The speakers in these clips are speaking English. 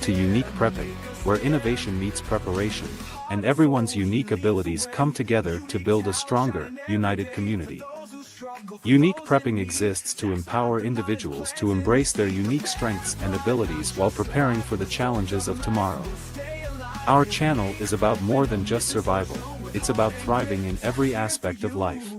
to Unique Prepping, where innovation meets preparation, and everyone's unique abilities come together to build a stronger, united community. Unique Prepping exists to empower individuals to embrace their unique strengths and abilities while preparing for the challenges of tomorrow. Our channel is about more than just survival, it's about thriving in every aspect of life.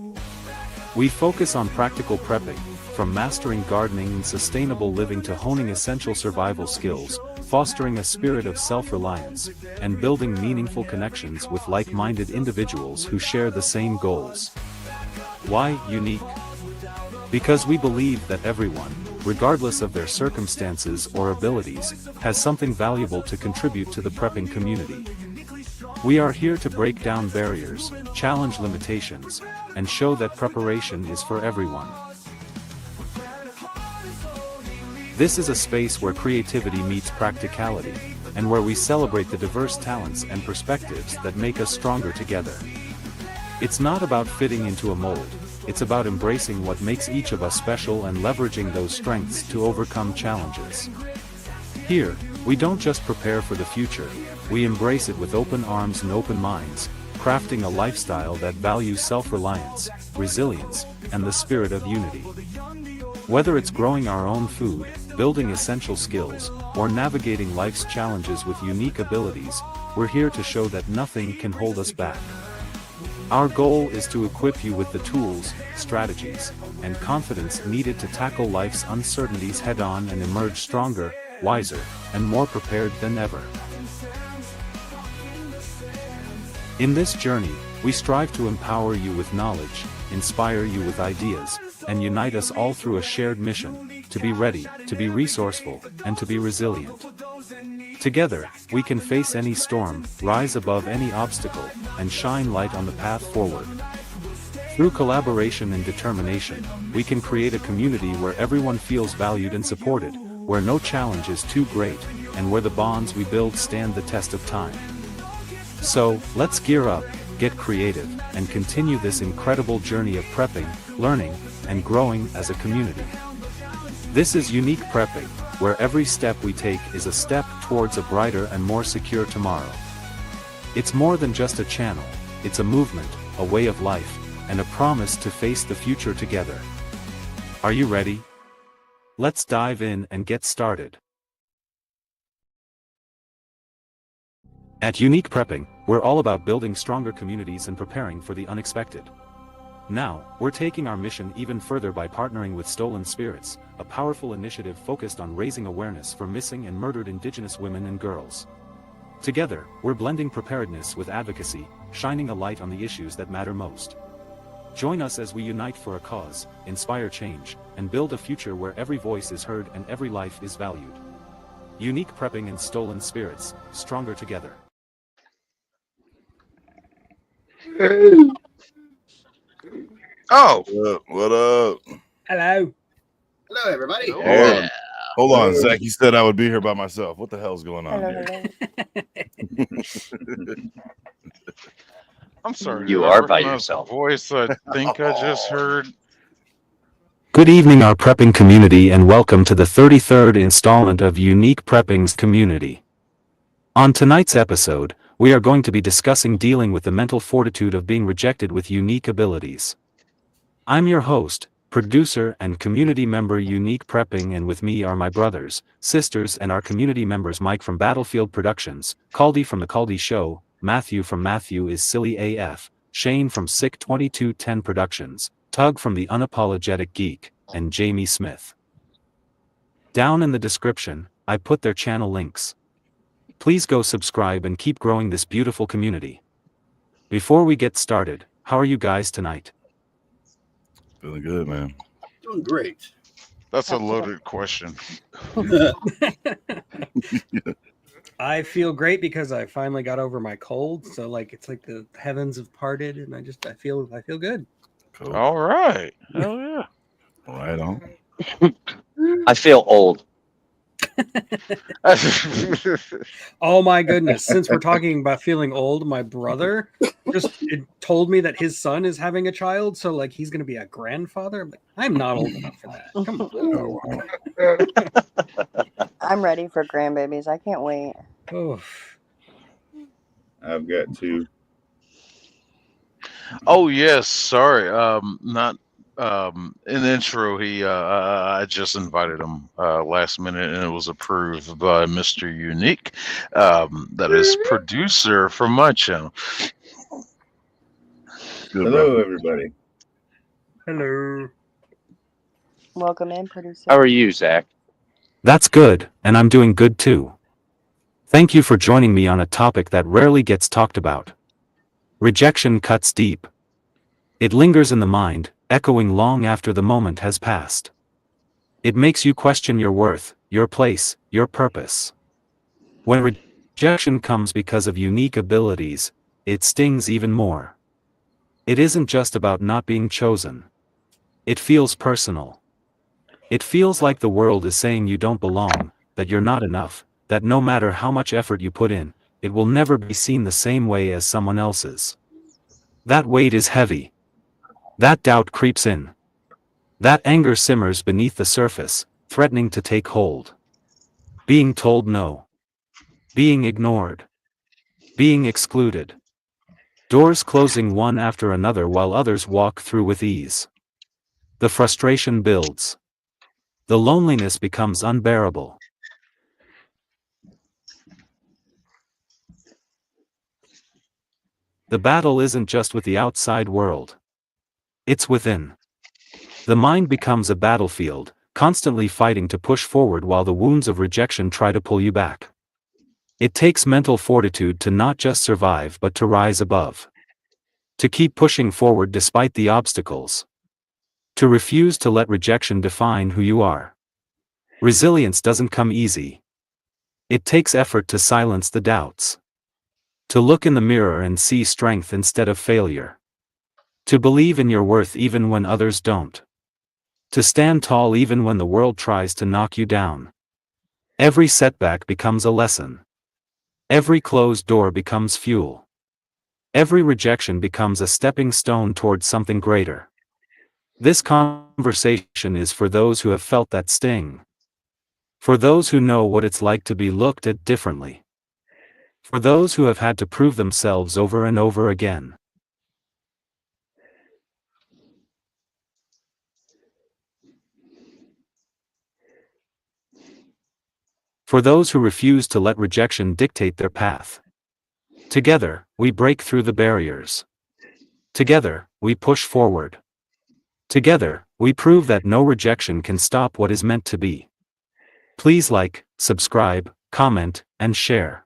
We focus on practical prepping, from mastering gardening and sustainable living to honing essential survival skills, fostering a spirit of self-reliance, and building meaningful connections with like-minded individuals who share the same goals. Why unique? Because we believe that everyone, regardless of their circumstances or abilities, has something valuable to contribute to the prepping community. We are here to break down barriers, challenge limitations, and show that preparation is for everyone. This is a space where creativity meets practicality, and where we celebrate the diverse talents and perspectives that make us stronger together. It's not about fitting into a mold, it's about embracing what makes each of us special and leveraging those strengths to overcome challenges. Here, we don't just prepare for the future, we embrace it with open arms and open minds, crafting a lifestyle that values self-reliance, resilience, and the spirit of unity. Whether it's growing our own food, building essential skills, or navigating life's challenges with unique abilities, we're here to show that nothing can hold us back. Our goal is to equip you with the tools, strategies, and confidence needed to tackle life's uncertainties head-on and emerge stronger, wiser, and more prepared than ever. In this journey, we strive to empower you with knowledge, inspire you with ideas, and unite us all through a shared mission, to be ready, to be resourceful, and to be resilient. Together, we can face any storm, rise above any obstacle, and shine light on the path forward. Through collaboration and determination, we can create a community where everyone feels valued and supported, where no challenge is too great, and where the bonds we build stand the test of time. So, let's gear up, get creative, and continue this incredible journey of prepping, learning, and growing as a community. This is Unique Prepping, where every step we take is a step towards a brighter and more secure tomorrow. It's more than just a channel, it's a movement, a way of life, and a promise to face the future together. Are you ready? Let's dive in and get started. At Unique Prepping, we're all about building stronger communities and preparing for the unexpected. Now, we're taking our mission even further by partnering with Stolen Spirits, a powerful initiative focused on raising awareness for missing and murdered Indigenous women and girls. Together, we're blending preparedness with advocacy, shining a light on the issues that matter most. Join us as we unite for a cause, inspire change, and build a future where every voice is heard and every life is valued. Unique Prepping and Stolen Spirits, stronger together. Oh, what up? Hello. Hello, everybody. Yeah. Hold on, Zach. You said I would be here by myself. What the hell's going on here? I'm sorry. You are by yourself. Voice I think I just heard. Good evening, our prepping community, and welcome to the 33rd installment of Unique Prepping's Community. On tonight's episode, we are going to be discussing dealing with the mental fortitude of being rejected with unique abilities. I'm your host, producer, and community member Unique Prepping, and with me are my brothers, sisters, and our community members Mike from Battlefield Productions, Caldy from The Caldy Show, Matthew from MatthewIsSillyAF, Shane from SICK2210 Productions, Tug from the Unapologetic Geek, and Jamie Smith. Down in the description, I put their channel links. Please go subscribe and keep growing this beautiful community. Before we get started, how are you guys tonight? Feeling good, man. Doing great. That's a loaded question. I feel great because I finally got over my cold. So like it's like the heavens have parted, and I feel good. Cool. All right. Hell yeah. Right on. I feel old. Oh my goodness. Since we're talking about feeling old, my brother told me that his son is having a child. So, like, he's going to be a grandfather. I'm like, I'm not old enough for that. Come on. Oh, wow. I'm ready for grandbabies. I can't wait. Oh, I've got two. Oh yes, sorry. Not in the intro. I just invited him last minute, and it was approved by Mr. Unique. That is producer for my channel. Good, hello, everybody. hello. Welcome in, producer. How are you, Zach? That's good, and I'm doing good too. Thank you for joining me on a topic that rarely gets talked about. Rejection cuts deep. It lingers in the mind, echoing long after the moment has passed. It makes you question your worth, your place, your purpose. When rejection comes because of unique abilities, it stings even more. It isn't just about not being chosen. It feels personal. It feels like the world is saying you don't belong, that you're not enough, that no matter how much effort you put in, it will never be seen the same way as someone else's. That weight is heavy. That doubt creeps in. That anger simmers beneath the surface, threatening to take hold. Being told no. Being ignored. Being excluded. Doors closing one after another while others walk through with ease. The frustration builds. The loneliness becomes unbearable. The battle isn't just with the outside world. It's within. The mind becomes a battlefield, constantly fighting to push forward while the wounds of rejection try to pull you back. It takes mental fortitude to not just survive but to rise above. To keep pushing forward despite the obstacles. To refuse to let rejection define who you are. Resilience doesn't come easy. It takes effort to silence the doubts. To look in the mirror and see strength instead of failure. To believe in your worth even when others don't. To stand tall even when the world tries to knock you down. Every setback becomes a lesson. Every closed door becomes fuel. Every rejection becomes a stepping stone towards something greater. This conversation is for those who have felt that sting. For those who know what it's like to be looked at differently. For those who have had to prove themselves over and over again. For those who refuse to let rejection dictate their path. Together, we break through the barriers. Together, we push forward. Together, we prove that no rejection can stop what is meant to be. Please like, subscribe, comment, and share.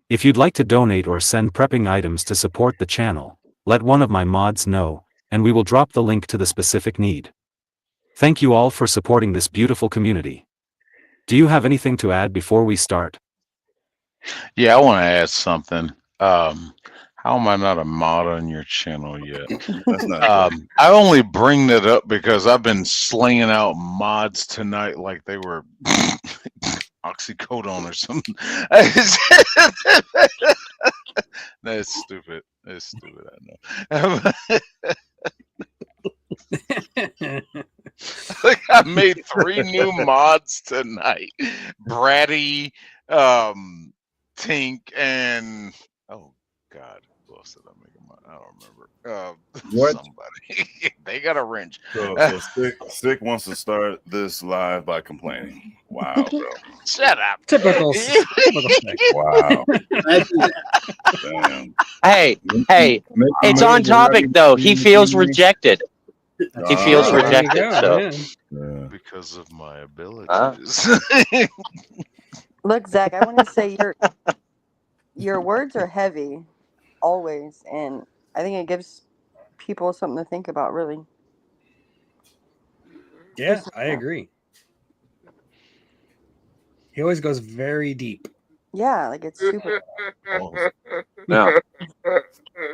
If you'd like to donate or send prepping items to support the channel, let one of my mods know, and we will drop the link to the specific need. Thank you all for supporting this beautiful community. Do you have anything to add before we start? Yeah, I want to add something. How am I not a mod on your channel yet? That's not I only bring that up because I've been slinging out mods tonight like they were oxycodone or something. That's stupid. That's stupid, I know. Like, I made 3 new mods tonight. Bratty, Tink, and oh god, who else did I make a mod? I don't remember. What? Somebody. They got a wrench. So Sick wants to start this live by complaining. Wow, bro. Shut up. Typical. Typical. Wow. Damn. Hey, it's on topic though. He feels rejected. He feels Oh, rejected. There you go, So Yeah. Because of my abilities. Look, Zach, I want to say your words are heavy, always, and I think it gives people something to think about, really. Yeah, I agree. He always goes very deep. Yeah, like it's super.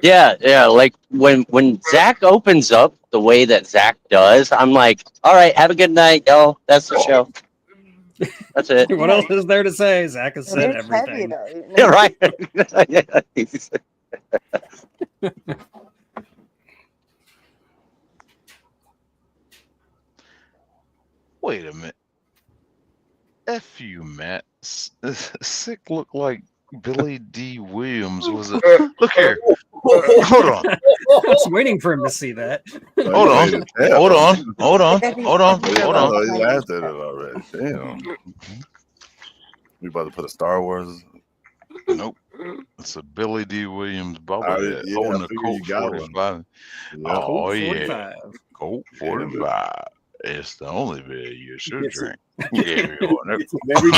yeah. Like when Zach opens up the way that Zach does, I'm like, all right, have a good night, y'all. That's the show. That's it. What else is there to say? Zach has said It's heavy everything. though. Yeah, right. Wait a minute. F you, Matt. Sick looked like Billy D. Williams. Was it? Look here. Hold on. I was waiting for him to see that. Hold on. Hold on. Hold on. Hold on. Hold on. Oh, he laughed at it already. Damn. We about to put a Star Wars. Nope. It's a Billy D. Williams I bobblehead yeah, holding I a figured Colt you got one. 45. Yeah. Oh, Colt yeah. 45. Colt Yeah, 45. It's the only beer you should Yes, drink. Yeah, It's very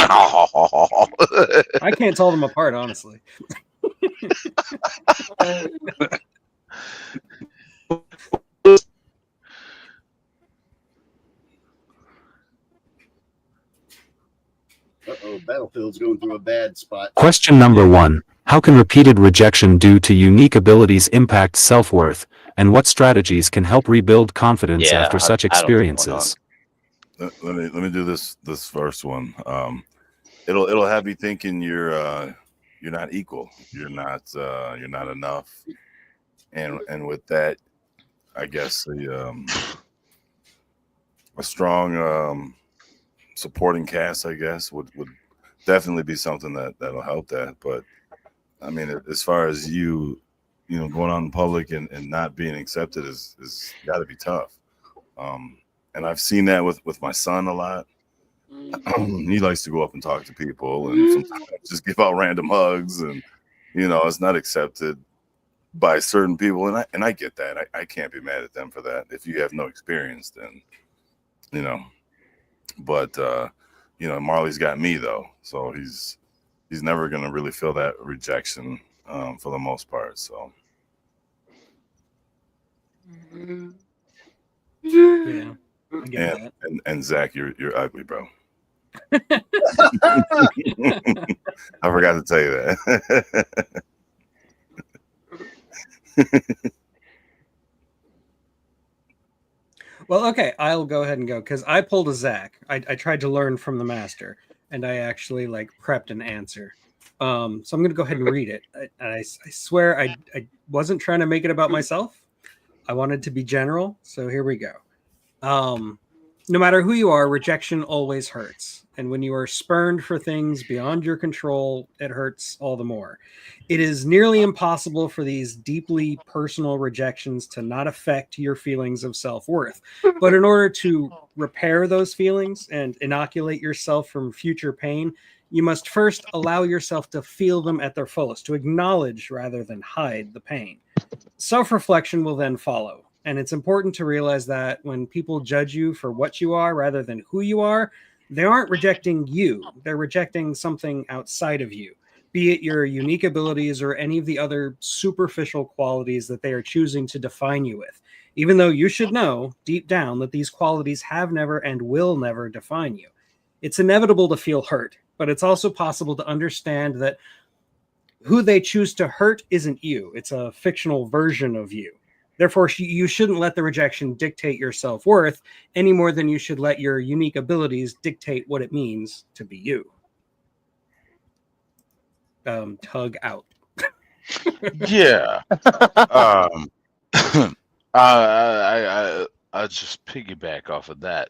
I can't tell them apart, honestly. Battlefield's going through a bad spot. Question number 1. How can repeated rejection due to unique abilities impact self-worth, and what strategies can help rebuild confidence Yeah, after such I don't know what's going on. experiences? Let me do this first one. It'll have you thinking you're not equal. You're not enough. And with that, I guess a strong supporting cast, I guess, would definitely be something that'll help that. But I mean, as far as you know, going out in public and not being accepted is got to be tough. And I've seen that with my son a lot. He likes to go up and talk to people and sometimes just give out random hugs, and you know, it's not accepted by certain people, and I get that. I can't be mad at them for that. If you have no experience, then you know. But you know, Marley's got me though, so he's never gonna really feel that rejection for the most part. So Yeah. I get that. and Zach, you're ugly, bro. I forgot to tell you that. Well, okay, I'll go ahead and go because I pulled a Zach. I tried to learn from the master, and I actually like prepped an answer. So I'm going to go ahead and read it. I swear I wasn't trying to make it about myself. I wanted to be general. So here we go. No matter who you are, rejection always hurts. And when you are spurned for things beyond your control, it hurts all the more. It is nearly impossible for these deeply personal rejections to not affect your feelings of self-worth. But in order to repair those feelings and inoculate yourself from future pain, you must first allow yourself to feel them at their fullest, to acknowledge rather than hide the pain. Self-reflection will then follow. And it's important to realize that when people judge you for what you are rather than who you are, they aren't rejecting you. They're rejecting something outside of you, be it your unique abilities or any of the other superficial qualities that they are choosing to define you with, even though you should know deep down that these qualities have never and will never define you. It's inevitable to feel hurt, but it's also possible to understand that who they choose to hurt isn't you. It's a fictional version of you. Therefore, you shouldn't let the rejection dictate your self-worth any more than you should let your unique abilities dictate what it means to be you. Tug out. Yeah. I just piggyback off of that.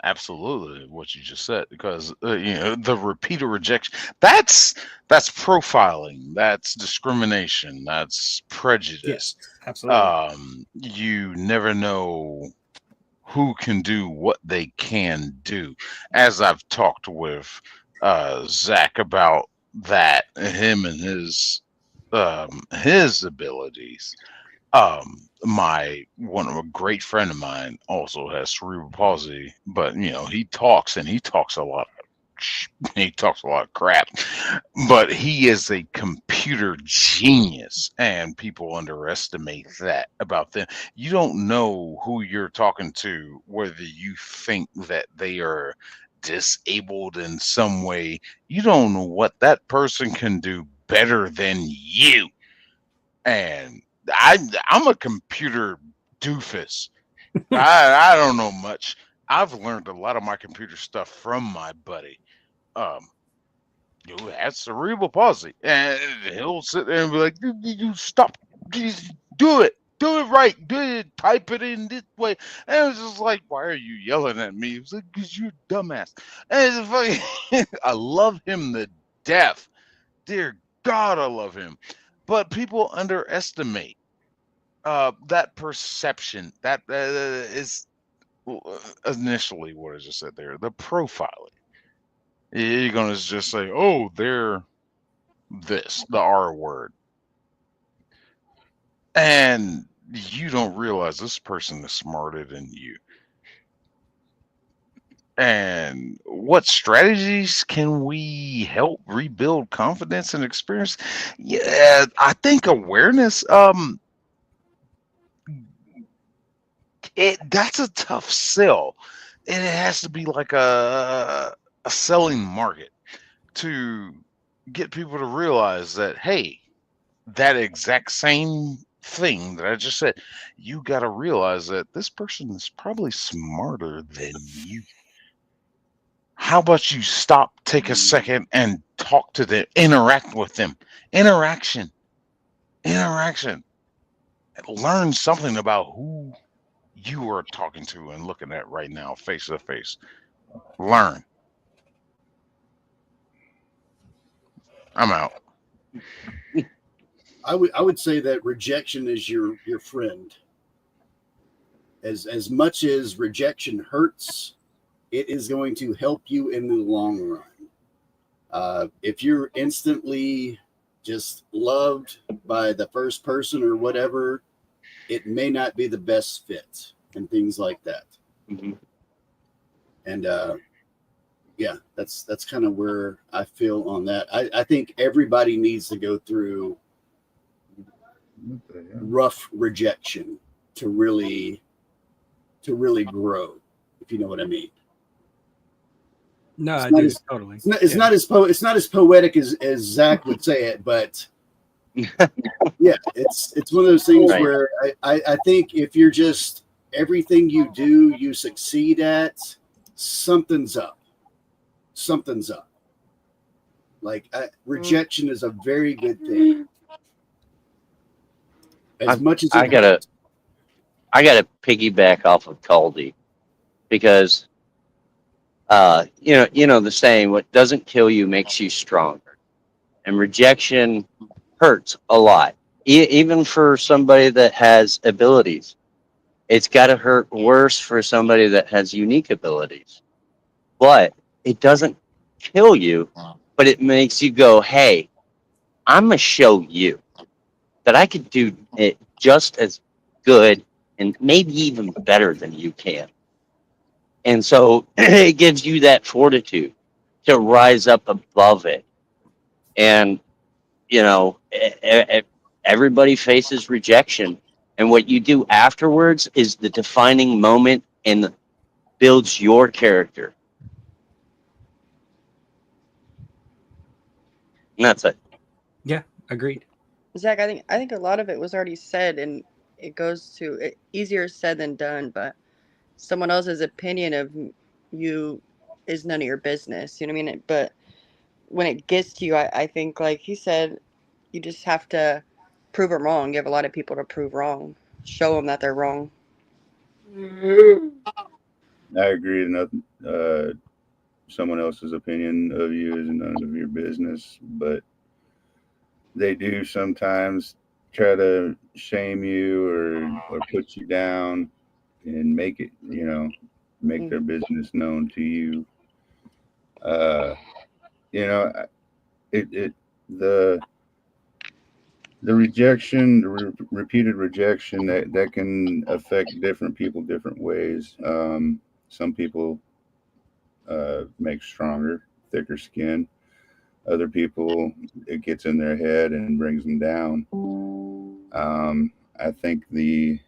Absolutely, what you just said, because you know, the repeated rejection. That's profiling. That's discrimination. That's prejudice. Yes, absolutely. You never know who can do what they can do. As I've talked with Zach about that, him and his abilities. A great friend of mine also has cerebral palsy, but you know, he talks a lot of crap, but he is a computer genius, and people underestimate that about them. You don't know who you're talking to, whether you think that they are disabled in some way. You don't know what that person can do better than you. And I'm a computer doofus. I don't know much. I've learned a lot of my computer stuff from my buddy. you have cerebral palsy, and he'll sit there and be like, you stop, just do it right, do it, type it in this way. And it was just like, why are you yelling at me? It was like, because you're a dumbass. And it's fucking, I love him to death. Dear God, I love him. But people underestimate that perception. That is initially what I just said there, the profiling. You're going to just say, oh, they're this, the R word. And you don't realize this person is smarter than you. And what strategies can we help rebuild confidence and experience? Yeah, I think awareness, that's a tough sell. And it has to be like a selling market to get people to realize that, hey, that exact same thing that I just said, you got to realize that this person is probably smarter than you. How about you stop, take a second, and talk to them, interact with them? Interaction. Learn something about who you are talking to and looking at right now, face to face. Learn. I'm out. I would say that rejection is your friend. As much as rejection hurts, it is going to help you in the long run. If you're instantly just loved by the first person or whatever, it may not be the best fit and things like that. Mm-hmm. And yeah, that's kind of where I feel on that. I think everybody needs to go through rough rejection to really grow, if you know what I mean. No, I do totally. It's not as poetic as Zach would say it, but yeah, it's one of those things Right. where I think if you're just everything you do, you succeed at, something's up. Like rejection is a very good thing. As much as I gotta piggyback off of Caldy, because you know the saying, what doesn't kill you makes you stronger, and rejection hurts a lot, even for somebody that has abilities. It's got to hurt worse for somebody that has unique abilities, but it doesn't kill you, but it makes you go, hey, I'm gonna show you that I could do it just as good and maybe even better than you can. And so it gives you that fortitude to rise up above it. And, you know, everybody faces rejection. And what you do afterwards is the defining moment and builds your character. And that's it. Yeah, agreed. Zach, I think a lot of it was already said, and it goes to easier said than done. But someone else's opinion of you is none of your business. You know what I mean? But when it gets to you, I think, like he said, you just have to prove them wrong. You have a lot of people to prove wrong. Show them that they're wrong. I agree. Nothing. Someone else's opinion of you is none of your business, but they do sometimes try to shame you or put you down and make it, make their business known to you. The rejection, the repeated rejection, that can affect different people different ways. Some people make stronger, thicker skin. Other people, it gets in their head and brings them down. I think the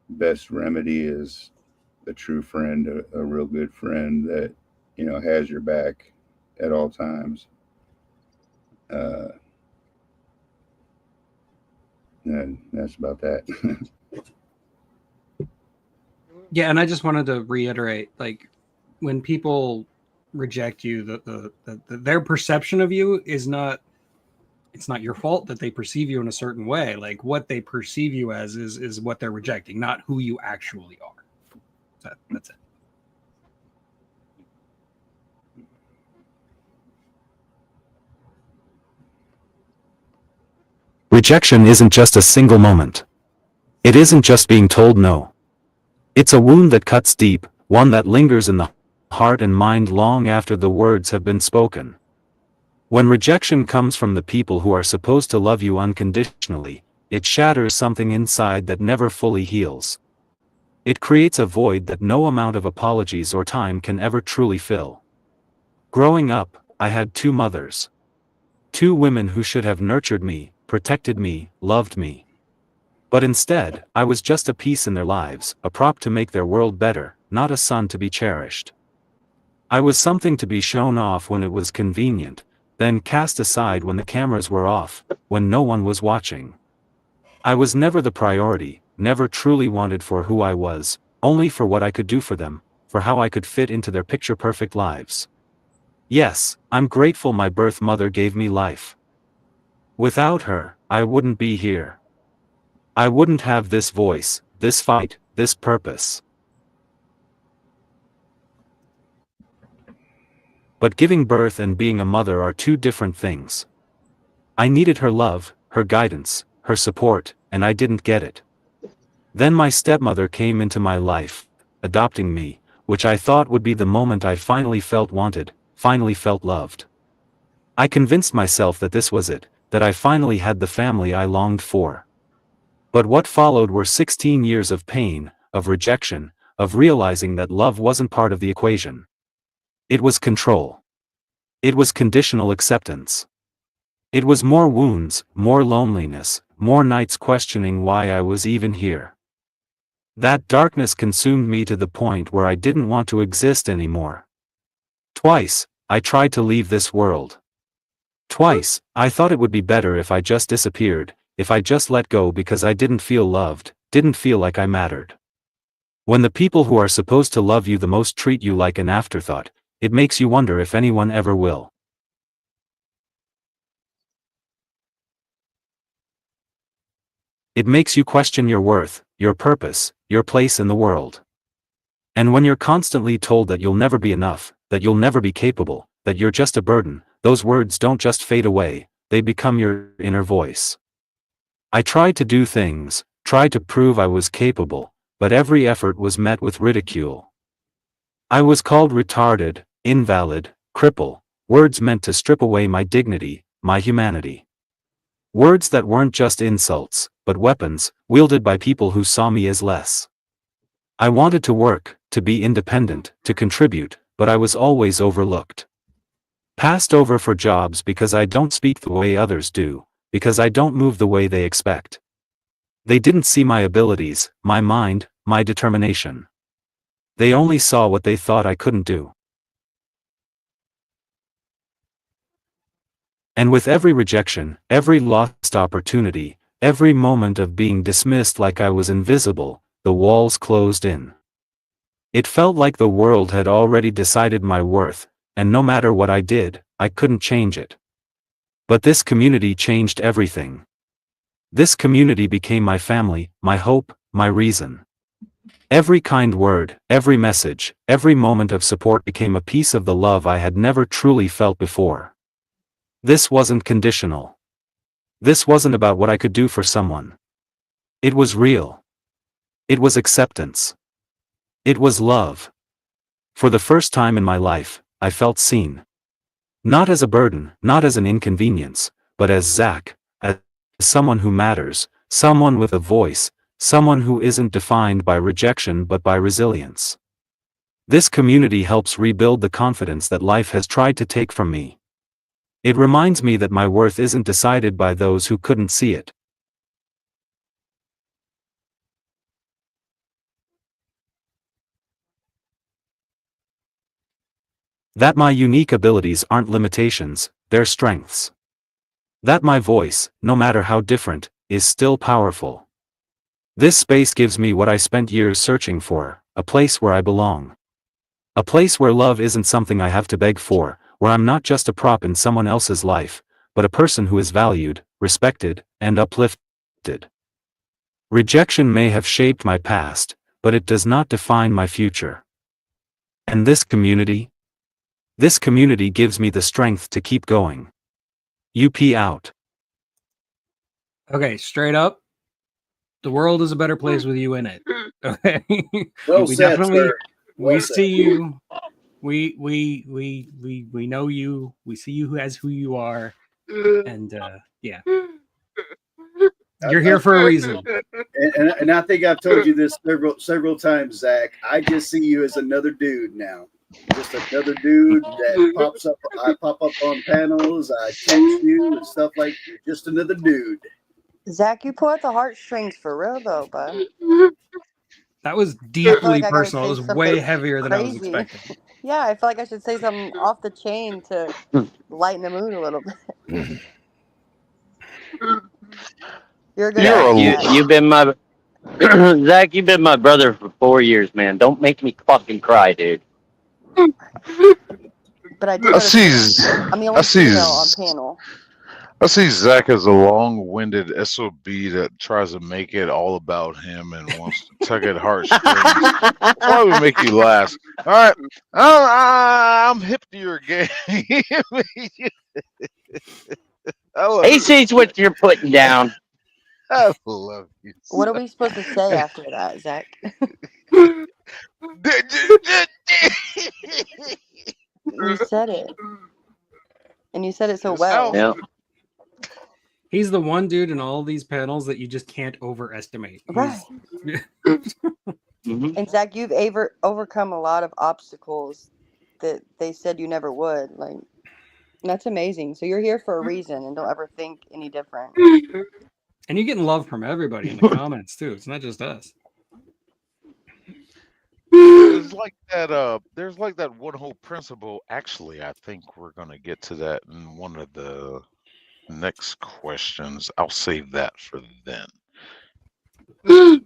best remedy is a true friend, a real good friend that has your back at all times. And that's about that. Yeah, and I just wanted to reiterate, like, when people reject you, their perception of you is not, it's not your fault that they perceive you in a certain way. Like, what they perceive you as is what they're rejecting, not who you actually are. That's it. Rejection isn't just a single moment. It isn't just being told no. It's a wound that cuts deep, one that lingers in the heart and mind long after the words have been spoken. When rejection comes from the people who are supposed to love you unconditionally, it shatters something inside that never fully heals. It creates a void that no amount of apologies or time can ever truly fill. Growing up, I had two mothers. Two women who should have nurtured me, protected me, loved me. But instead, I was just a piece in their lives, a prop to make their world better, not a son to be cherished. I was something to be shown off when it was convenient, then cast aside when the cameras were off, when no one was watching. I was never the priority, never truly wanted for who I was, only for what I could do for them, for how I could fit into their picture-perfect lives. Yes, I'm grateful my birth mother gave me life. Without her, I wouldn't be here. I wouldn't have this voice, this fight, this purpose. But giving birth and being a mother are two different things. I needed her love, her guidance, her support, and I didn't get it. Then my stepmother came into my life, adopting me, which I thought would be the moment I finally felt wanted, finally felt loved. I convinced myself that this was it, that I finally had the family I longed for. But what followed were 16 years of pain, of rejection, of realizing that love wasn't part of the equation. It was control. It was conditional acceptance. It was more wounds, more loneliness, more nights questioning why I was even here. That darkness consumed me to the point where I didn't want to exist anymore. Twice, I tried to leave this world. Twice, I thought it would be better if I just disappeared, if I just let go because I didn't feel loved, didn't feel like I mattered. When the people who are supposed to love you the most treat you like an afterthought, it makes you wonder if anyone ever will. It makes you question your worth, your purpose, your place in the world. And when you're constantly told that you'll never be enough, that you'll never be capable, that you're just a burden, those words don't just fade away, they become your inner voice. I tried to do things, tried to prove I was capable, but every effort was met with ridicule. I was called retarded, invalid, cripple, words meant to strip away my dignity, my humanity. Words that weren't just insults, but weapons, wielded by people who saw me as less. I wanted to work, to be independent, to contribute, but I was always overlooked. Passed over for jobs because I don't speak the way others do, because I don't move the way they expect. They didn't see my abilities, my mind, my determination. They only saw what they thought I couldn't do. And with every rejection, every lost opportunity, every moment of being dismissed like I was invisible, the walls closed in. It felt like the world had already decided my worth, and no matter what I did, I couldn't change it. But this community changed everything. This community became my family, my hope, my reason. Every kind word, every message, every moment of support became a piece of the love I had never truly felt before. This wasn't conditional. This wasn't about what I could do for someone. It was real. It was acceptance. It was love. For the first time in my life, I felt seen. Not as a burden, not as an inconvenience, but as Zach, as someone who matters, someone with a voice, someone who isn't defined by rejection but by resilience. This community helps rebuild the confidence that life has tried to take from me. It reminds me that my worth isn't decided by those who couldn't see it. That my unique abilities aren't limitations, they're strengths. That my voice, no matter how different, is still powerful. This space gives me what I spent years searching for, a place where I belong. A place where love isn't something I have to beg for, where I'm not just a prop in someone else's life, but a person who is valued, respected, and uplifted. Rejection may have shaped my past, but it does not define my future. And this community gives me the strength to keep going. UP out. Okay, straight up, the world is a better place with you in it. Okay, Well we said, definitely sir. Well we said. see you. We know you. We see you as who you are, and yeah, you're here for a reason. And I think I've told you this several times, Zach. I just see you as another dude now. Just another dude that pops up. I pop up on panels. I text you and stuff like. Just another dude. Zach, you pull out the heartstrings for real though, bud. That was I feel deeply like I gotta personal. It say was something way heavier than I was crazy. expecting. Yeah, I feel like I should say something off the chain to lighten the mood a little bit. You're a good You're man, a- Zach. You've been my Zach. You've been my brother for 4 years, man. Don't make me fucking cry, dude. But I did I notice see. I'm the I only see. female on panel. I see Zach as a long-winded SOB that tries to make it all about him and wants to tug at heartstrings. Why would make you laugh? All right, I'm hip to your game. I love He sees what you're putting down. I love you. What are we supposed to say after that, Zach? You said it. And you said it so well. Yeah. He's the one dude in all these panels that you just can't overestimate. Right. Mhm. And Zach, you've overcome a lot of obstacles that they said you never would. Like, that's amazing. So you're here for a reason, and don't ever think any different. And you're getting love from everybody in the comments too. It's not just us. There's like that. There's like that one whole principle. Actually, I think we're gonna get to that in one of the next questions. I'll save that for then. Zach,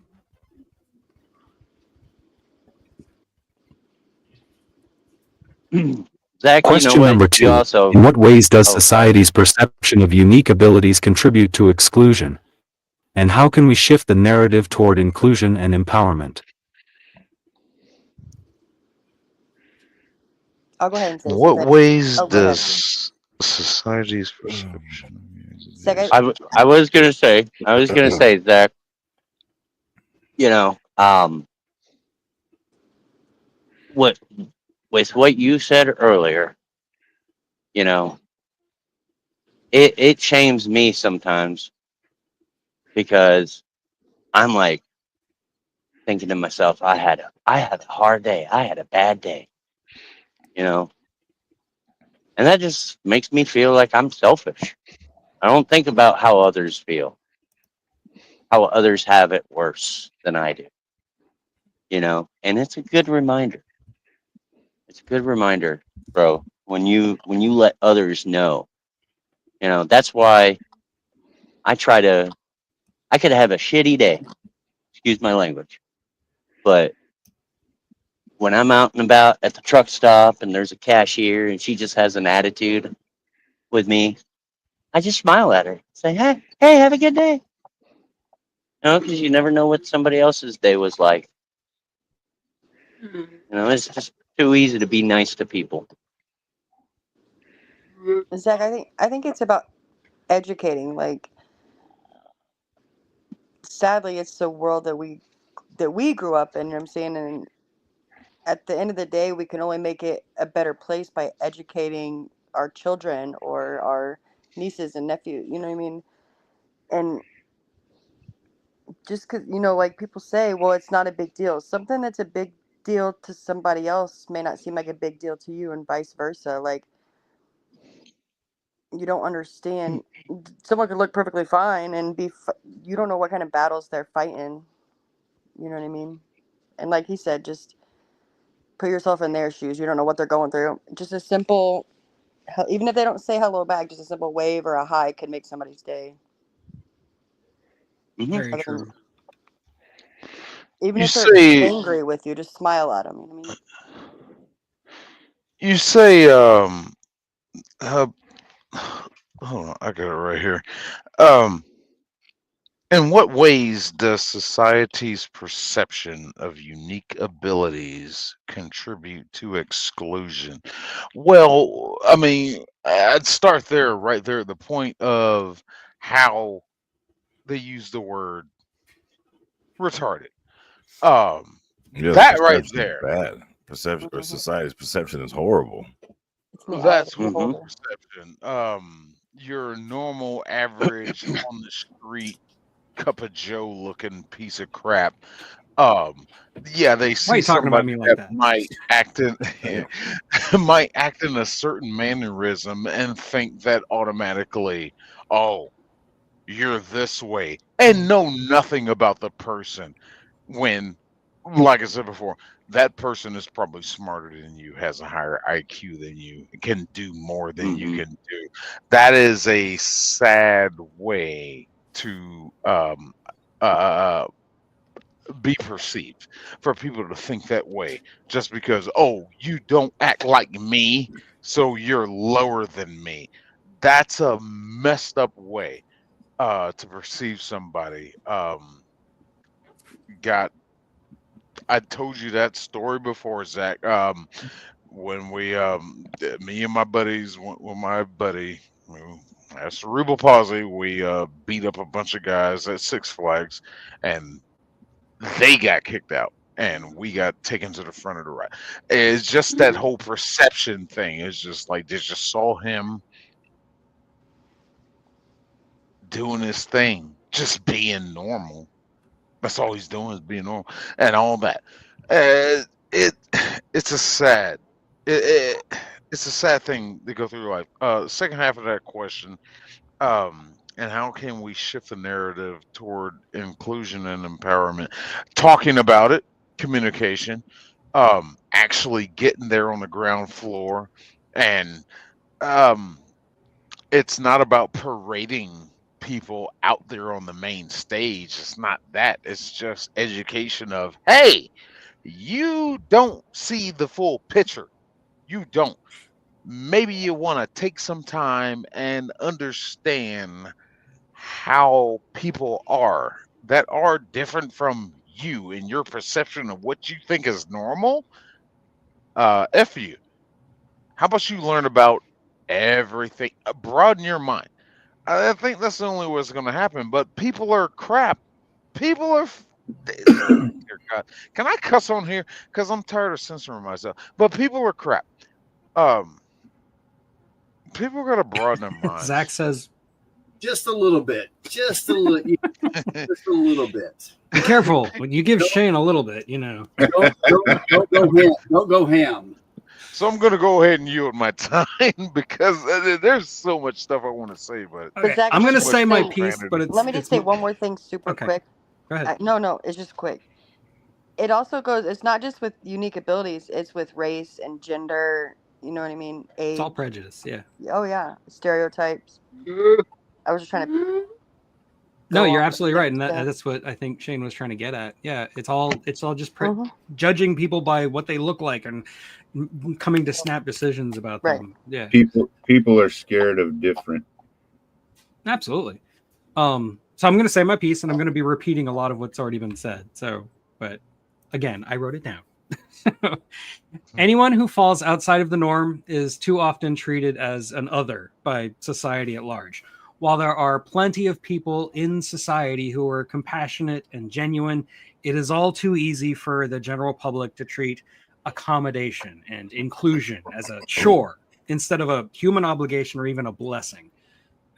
you know Question what? number You 2. also. In what ways does Oh, sorry. society's perception of unique abilities contribute to exclusion? And how can we shift the narrative toward inclusion and empowerment? I'll go ahead and say What something. ways Oh, go ahead. does society's perception of Zach, I was gonna say, Zach. You know, what with what you said earlier, you know, it shames me sometimes because I'm like thinking to myself, I had a hard day, I had a bad day, you know, and that just makes me feel like I'm selfish. I don't think about how others feel, how others have it worse than I do, you know, and it's a good reminder. It's a good reminder, bro. When you let others know, you know, that's why I try to. I could have a shitty day, excuse my language, but when I'm out and about at the truck stop and there's a cashier and she just has an attitude with me, I just smile at her, say, hey, have a good day. You know, because you never know what somebody else's day was like. You know, it's just too easy to be nice to people. Zach, I think it's about educating. Like, sadly, it's the world that we grew up in. You know what I'm saying? And at the end of the day, we can only make it a better place by educating our children or our nieces and nephews. You know what I mean? And just because, like people say, well, it's not a big deal. Something that's a big deal to somebody else may not seem like a big deal to you, and vice versa. Like, you don't understand. Someone could look perfectly fine and you don't know what kind of battles they're fighting. You know what I mean? And like he said, just put yourself in their shoes. You don't know what they're going through. Just a simple, even if they don't say hello back, just a simple wave or a hi could make somebody's day. Mm-hmm. Very true. Even You if they're say angry with you, just smile at them. You know what I mean? you say uh, hold on, I got it right here. Um, in what ways does society's perception of unique abilities contribute to exclusion? Well, I mean, I'd start there, right there at the point of how they use the word retarded. Um, Yeah, the that right perception is there, bad. Perception or Mhm. society's perception is horrible. It's in the eye of that's the Mm-hmm. beholder. perception. Your normal, average, on the street, cup of Joe looking piece of crap. Um, yeah, they Why are see you talking about somebody me like that that? might act in might act in a certain mannerism and think that automatically, oh, you're this way, and know nothing about the person. When, like I said before, that person is probably smarter than you, has a higher IQ than you, can do more than you Mm-hmm. can do. That is a sad way to uh, be perceived, for people to think that way, just because, oh, you don't act like me, so you're lower than me. That's a messed up way to perceive somebody. Got I told you that story before, Zach. When we me and my buddies went with my buddy who has cerebral palsy, we beat up a bunch of guys at Six Flags, and they got kicked out, and we got taken to the front of the ride. It's just that whole perception thing. It's just like they just saw him doing his thing, just being normal. That's all he's doing is being normal, and all that. It it's a sad it's a sad thing to go through life. Second half of that question, and how can we shift the narrative toward inclusion and empowerment? Talking about it, communication, actually getting there on the ground floor, and um, it's not about parading people out there on the main stage. It's not that. It's just education of, hey, you don't see the full picture. You don't. Maybe you want to take some time and understand how people are that are different from you and your perception of what you think is normal. F you. How about you learn about everything? Broaden your mind. I think that's the only way it's going to happen. But people are crap. People are. Dear God, can I cuss on here? Because I'm tired of censoring myself. But people are crap. Um, People got to broaden their Zach minds. says, Just a little bit. Just a little. Just a little bit. "Be careful when you give Don't- Shane a little bit." You know, Don't go ham. Don't go ham. So I'm going to go ahead and yield my time because there's so much stuff I want to say, but okay, Zach, I'm let going me to just say my say- piece, but it's Let me just it's say one more thing super Okay. quick. Go ahead. No, it's just quick. It also goes, it's not just with unique abilities, it's with race and gender, you know what I mean? It's all Age. prejudice. Yeah. Oh, yeah. Stereotypes. I was just trying to. No, go you're on absolutely with right, and that. that's what I think Shane was trying to get at. Yeah, it's all just Mhm. judging people by what they look like and coming to snap decisions about Right. them. Yeah, People are scared of different. absolutely. So I'm going to say my piece, and I'm going to be repeating a lot of what's already been said. So, but again, I wrote it down. Anyone who falls outside of the norm is too often treated as an other by society at large. While there are plenty of people in society who are compassionate and genuine, it is all too easy for the general public to treat accommodation and inclusion as a chore instead of a human obligation or even a blessing.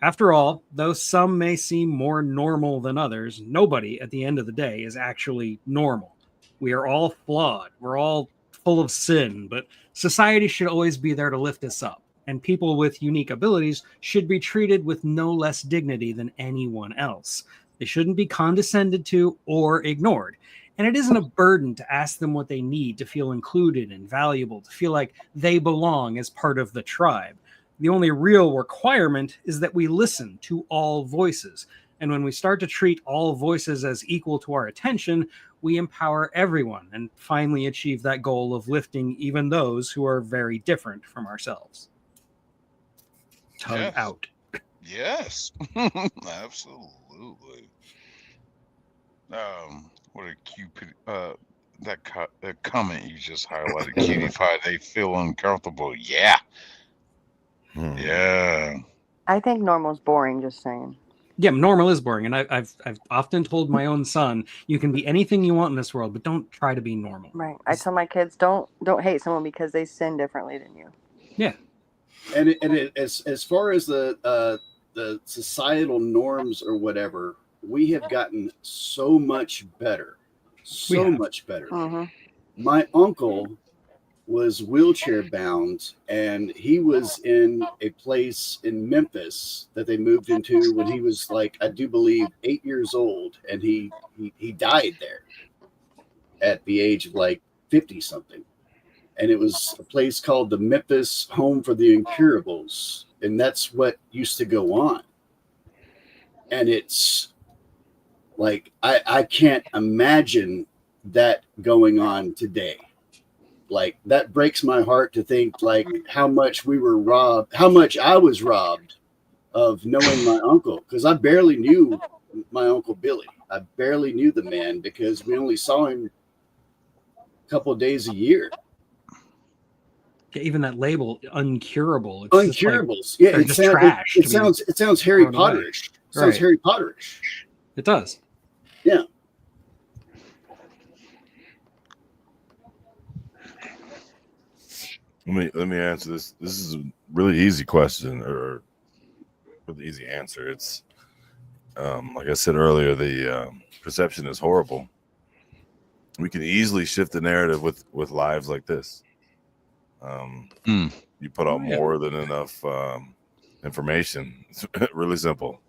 After all, though some may seem more normal than others, nobody at the end of the day is actually normal. We are all flawed. We're all full of sin, but society should always be there to lift us up. And people with unique abilities should be treated with no less dignity than anyone else. They shouldn't be condescended to or ignored. And it isn't a burden to ask them what they need to feel included and valuable, to feel like they belong as part of the tribe. The only real requirement is that we listen to all voices. And when we start to treat all voices as equal to our attention, we empower everyone and finally achieve that goal of lifting even those who are very different from ourselves. Tug Yes. out. Yes, absolutely. What a cupid. That comment you just highlighted, cutie-fied. They feel uncomfortable. Yeah, yeah. I think normal's boring. Just saying. Yeah, normal is boring, and I've often told my own son, you can be anything you want in this world, but don't try to be normal. Right. I tell my kids, don't hate someone because they sin differently than you. Yeah. And as far as the societal norms or whatever, we have gotten so much better, much better. My uncle was wheelchair bound, and he was in a place in Memphis that they moved into when he was like, I do believe, 8 years old, and he died there at the age of like 50 something. And it was a place called the Memphis Home for the Incurables. And that's what used to go on. And it's like, I can't imagine that going on today. Like, that breaks my heart to think like how much we were robbed, how much I was robbed of knowing my uncle. Because I barely knew my Uncle Billy. I barely knew the man because we only saw him a couple of days a year. Even that label, uncurable. It's Uncurables. Like, yeah, it's trash. It sounds Harry Potterish. It sounds Harry Potterish. It does. Yeah. Let me answer this. This is a really easy question, or really easy answer. It's like I said earlier, the perception is horrible. We can easily shift the narrative with lives like this. You put out more than enough information. It's really simple.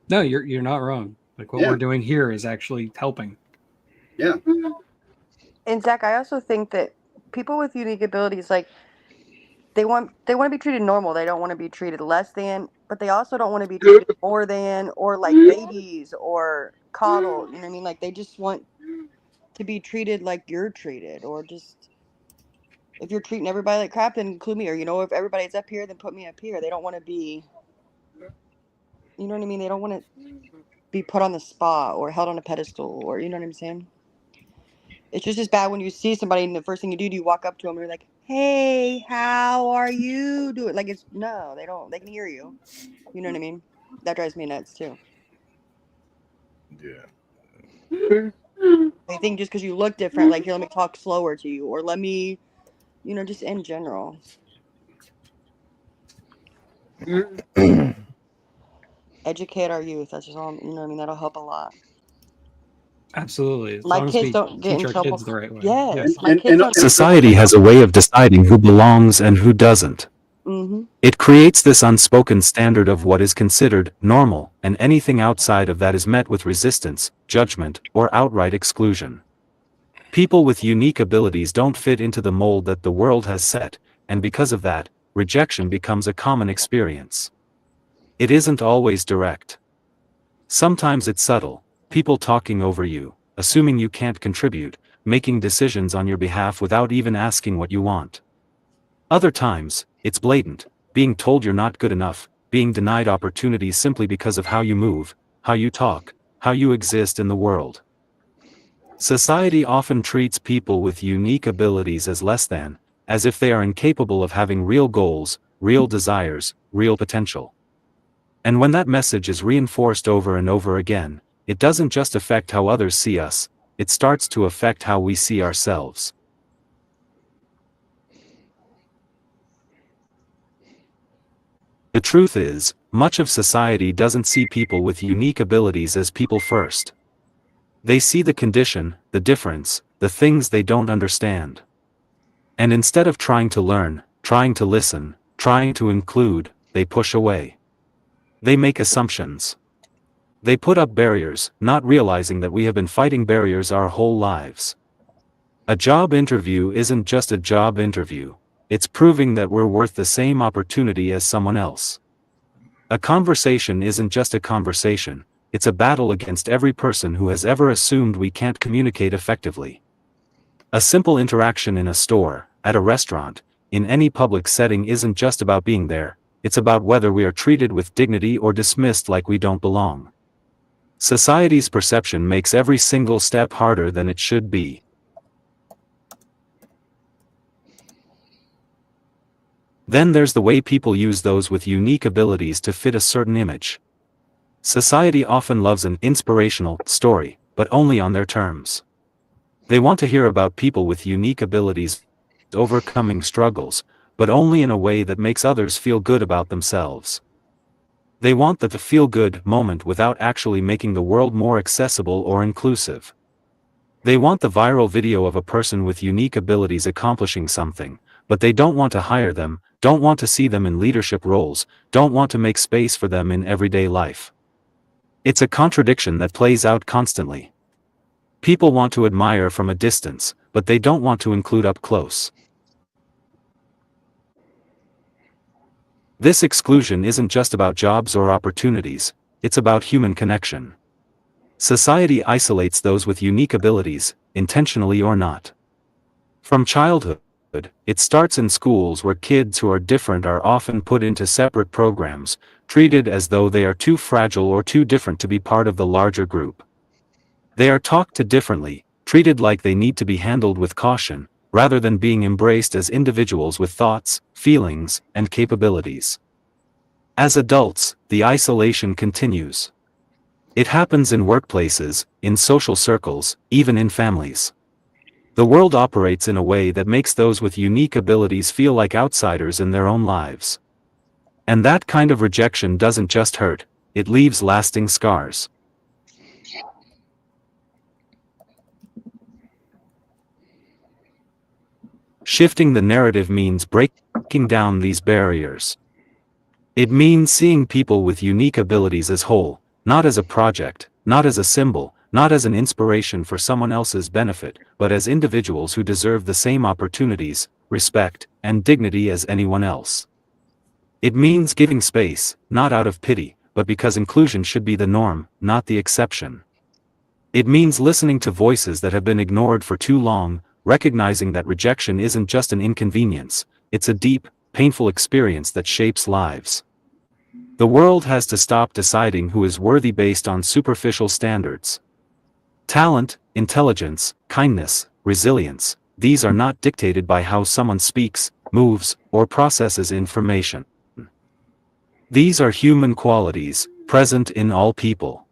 No, you're not wrong. Like what we're doing here is actually helping. Yeah. And Zach, I also think that people with unique abilities, like they want to be treated normal. They don't want to be treated less than, but they also don't want to be treated more than, or like babies or coddled. You know what I mean? Like they just want to be treated like you're treated, or just if you're treating everybody like crap, then include me. Or if everybody's up here, then put me up here. They don't want to be, you know what I mean? They don't want to be put on the spot or held on a pedestal, or you know what I'm saying? It's just as bad when you see somebody and the first thing you do, you walk up to them and you're like, hey, how are you doing? Like, no, they don't. They can hear you. You know what I mean? That drives me nuts, too. Yeah. They think just because you look different, like, here, let me talk slower to you. Or let me, just in general. Educate our youth. That's just all, that'll help a lot. Absolutely. As my long kids as we don't get teach in our trouble. kids the right way. Yes. Society has a way of deciding who belongs and who doesn't. It creates this unspoken standard of what is considered normal, and anything outside of that is met with resistance, judgment, or outright exclusion. People with unique abilities don't fit into the mold that the world has set, and because of that, rejection becomes a common experience. It isn't always direct. Sometimes it's subtle, people talking over you, assuming you can't contribute, making decisions on your behalf without even asking what you want. Other times, it's blatant, being told you're not good enough, being denied opportunities simply because of how you move, how you talk, how you exist in the world. Society often treats people with unique abilities as less than, as if they are incapable of having real goals, real desires, real potential. And when that message is reinforced over and over again, it doesn't just affect how others see us, it starts to affect how we see ourselves. The truth is, much of society doesn't see people with unique abilities as people first. They see the condition, the difference, the things they don't understand. And instead of trying to learn, trying to listen, trying to include, they push away. They make assumptions. They put up barriers, not realizing that we have been fighting barriers our whole lives. A job interview isn't just a job interview, it's proving that we're worth the same opportunity as someone else. A conversation isn't just a conversation, it's a battle against every person who has ever assumed we can't communicate effectively. A simple interaction in a store, at a restaurant, in any public setting isn't just about being there, it's about whether we are treated with dignity or dismissed like we don't belong. Society's perception makes every single step harder than it should be. Then there's the way people use those with unique abilities to fit a certain image. Society often loves an inspirational story, but only on their terms. They want to hear about people with unique abilities overcoming struggles, but only in a way that makes others feel good about themselves. They want the feel-good moment without actually making the world more accessible or inclusive. They want the viral video of a person with unique abilities accomplishing something, but they don't want to hire them, don't want to see them in leadership roles, don't want to make space for them in everyday life. It's a contradiction that plays out constantly. People want to admire from a distance, but they don't want to include up close. This exclusion isn't just about jobs or opportunities, it's about human connection. Society isolates those with unique abilities, intentionally or not. From childhood, it starts in schools where kids who are different are often put into separate programs, treated as though they are too fragile or too different to be part of the larger group. They are talked to differently, treated like they need to be handled with caution, rather than being embraced as individuals with thoughts, feelings, and capabilities. As adults, the isolation continues. It happens in workplaces, in social circles, even in families. The world operates in a way that makes those with unique abilities feel like outsiders in their own lives. And that kind of rejection doesn't just hurt, it leaves lasting scars. Shifting the narrative means breaking down these barriers. It means seeing people with unique abilities as whole, not as a project, not as a symbol, not as an inspiration for someone else's benefit, but as individuals who deserve the same opportunities, respect, and dignity as anyone else. It means giving space, not out of pity, but because inclusion should be the norm, not the exception. It means listening to voices that have been ignored for too long, recognizing that rejection isn't just an inconvenience, it's a deep, painful experience that shapes lives. The world has to stop deciding who is worthy based on superficial standards. Talent, intelligence, kindness, resilience, these are not dictated by how someone speaks, moves, or processes information. These are human qualities, present in all people.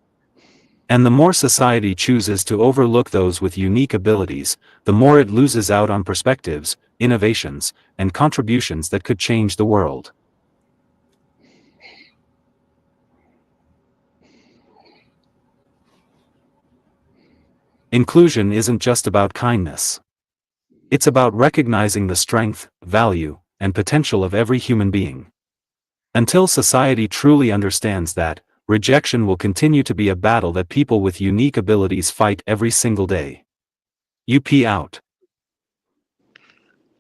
And the more society chooses to overlook those with unique abilities, the more it loses out on perspectives, innovations, and contributions that could change the world. Inclusion isn't just about kindness. It's about recognizing the strength, value, and potential of every human being. Until society truly understands that, rejection will continue to be a battle that people with unique abilities fight every single day. UP out.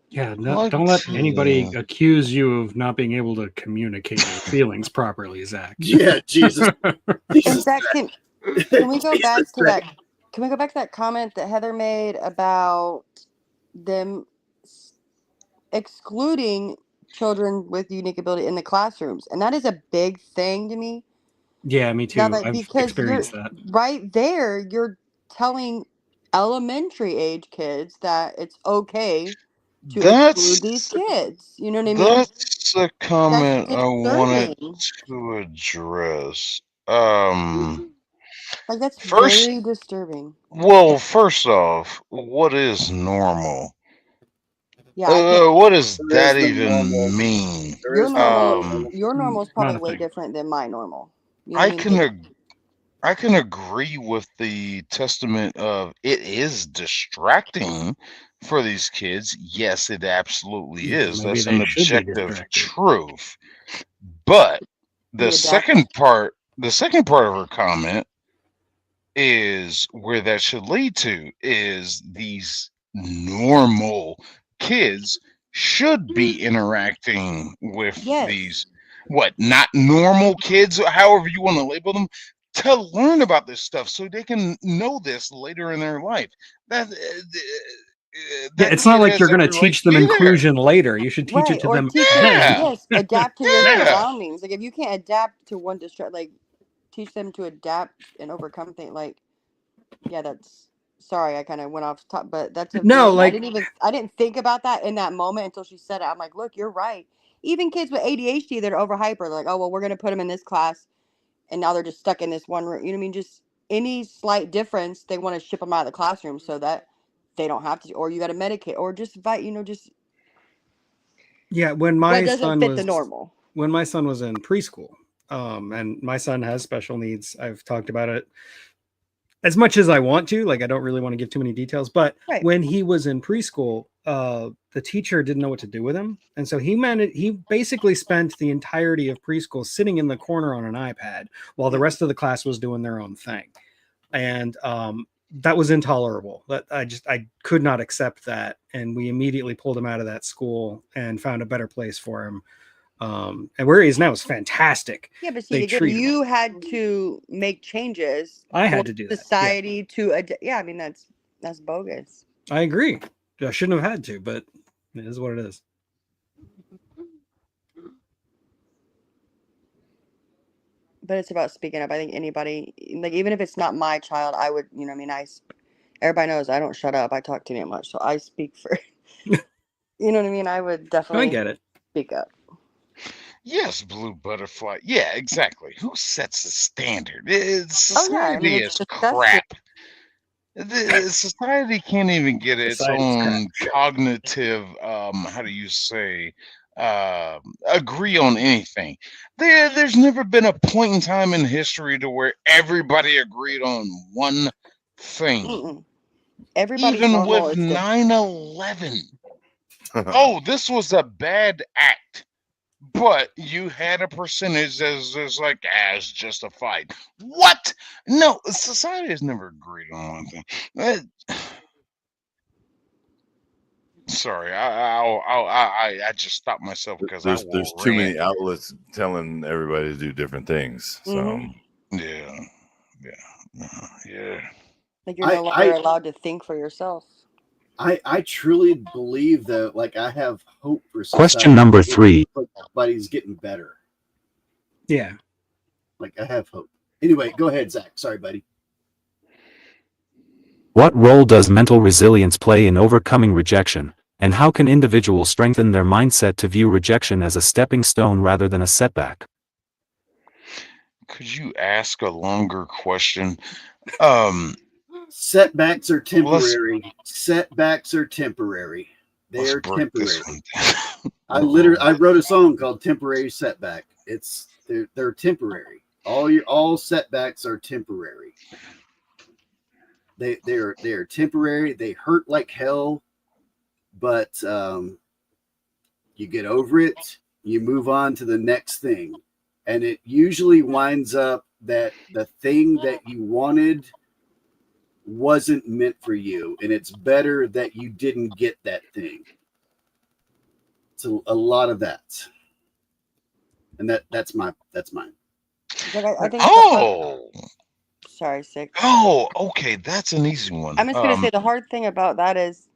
Yeah, no, don't let anybody accuse you of not being able to communicate your feelings properly, Zach. Yeah, Jesus. And Zach, can we go back to that? Can we go back to that comment that Heather made about them excluding children with unique ability in the classrooms? And that is a big thing to me. Yeah, me too. I've experienced that. Right there, you're telling elementary age kids that it's okay to exclude these kids. You know what I mean? That's a comment I wanted to address. Like, that's very disturbing. Well, first off, what is normal? Yeah. What does that even mean? Your normal is probably way different than my normal. You know I can agree with the testament of it is distracting for these kids. Yes, it absolutely is. That's an objective truth. But the second part of her comment is where that should lead to is these normal kids should be interacting with these what, not normal kids, or however you want to label them, to learn about this stuff so they can know this later in their life. That Yeah, that it's not kid like has you're going to every right teach to them be there. inclusion later. You should teach it Right, to or them teach them, then. Yeah, yes, adapt to your yeah. surroundings. Like if you can't adapt to one distract, like teach them to adapt and overcome things. Like, yeah, that's sorry, I kind of went off top, but that's a No, very like, I didn't think about that in that moment until she said it. I'm like, look, you're right. Even kids with ADHD that are over hyper, they're like, oh well, we're gonna put them in this class, and now they're just stuck in this one room. You know what I mean? Just any slight difference, they want to ship them out of the classroom so that they don't have to, or you got to medicate, or just fight. You know, just yeah, what doesn't fit the normal. when my son was in preschool, and my son has special needs. I've talked about it as much as I want to. Like, I don't really want to give too many details, but Right. when he was in preschool, the teacher didn't know what to do with him, and so he basically spent the entirety of preschool sitting in the corner on an iPad while the rest of the class was doing their own thing, and that was intolerable. That I could not accept that, and we immediately pulled him out of that school and found a better place for him. And where he is now is fantastic. Yeah, but They see, again, treat him. you had to make changes. I had for to do that. society to yeah. I mean, that's bogus. I agree. I shouldn't have had to, but it is what it is. But it's about speaking up. I think anybody, like, even if it's not my child, I would, you know, what I mean, everybody knows I don't shut up. I talk too damn much, so I speak for. You know what I mean? I would I definitely get it. speak up. Yes, blue butterfly. Yeah, exactly. Who sets the standard? Oh yeah, I mean Society it's is disgusting. crap. Society can't even get its Society's crap. own cognitive, how do you say, agree on anything. There's never been a point in time in history to where everybody agreed on one thing. Mm-mm. Everybody's Even normal. with It's different. 9/11. Oh, this was a bad act. But you had a percentage that's like, it's just a fight. What? No, society has never agreed on one thing. Sorry, I just stopped myself because I there's will too many rant. outlets telling everybody to do different things. So Mm-hmm. Yeah. Like you're no longer allowed to think for yourself. I truly believe that, like, I have hope for society. Question number 3. Everybody's getting better. Yeah. Like, I have hope. Anyway, go ahead, Zach. Sorry, buddy. What role does mental resilience play in overcoming rejection, and how can individuals strengthen their mindset to view rejection as a stepping stone rather than a setback? Could you ask a longer question? Setbacks are temporary. Setbacks are temporary. They are temporary. I wrote a song called "Temporary Setback." They're temporary. All setbacks are temporary. They are temporary. They hurt like hell, but you get over it. You move on to the next thing, and it usually winds up that the thing that you wanted wasn't meant for you, and it's better that you didn't get that thing. So a lot of that, and that's mine. Like I think. Sorry, Sick. Oh, okay, that's an easy one. I'm just gonna say the hard thing about that is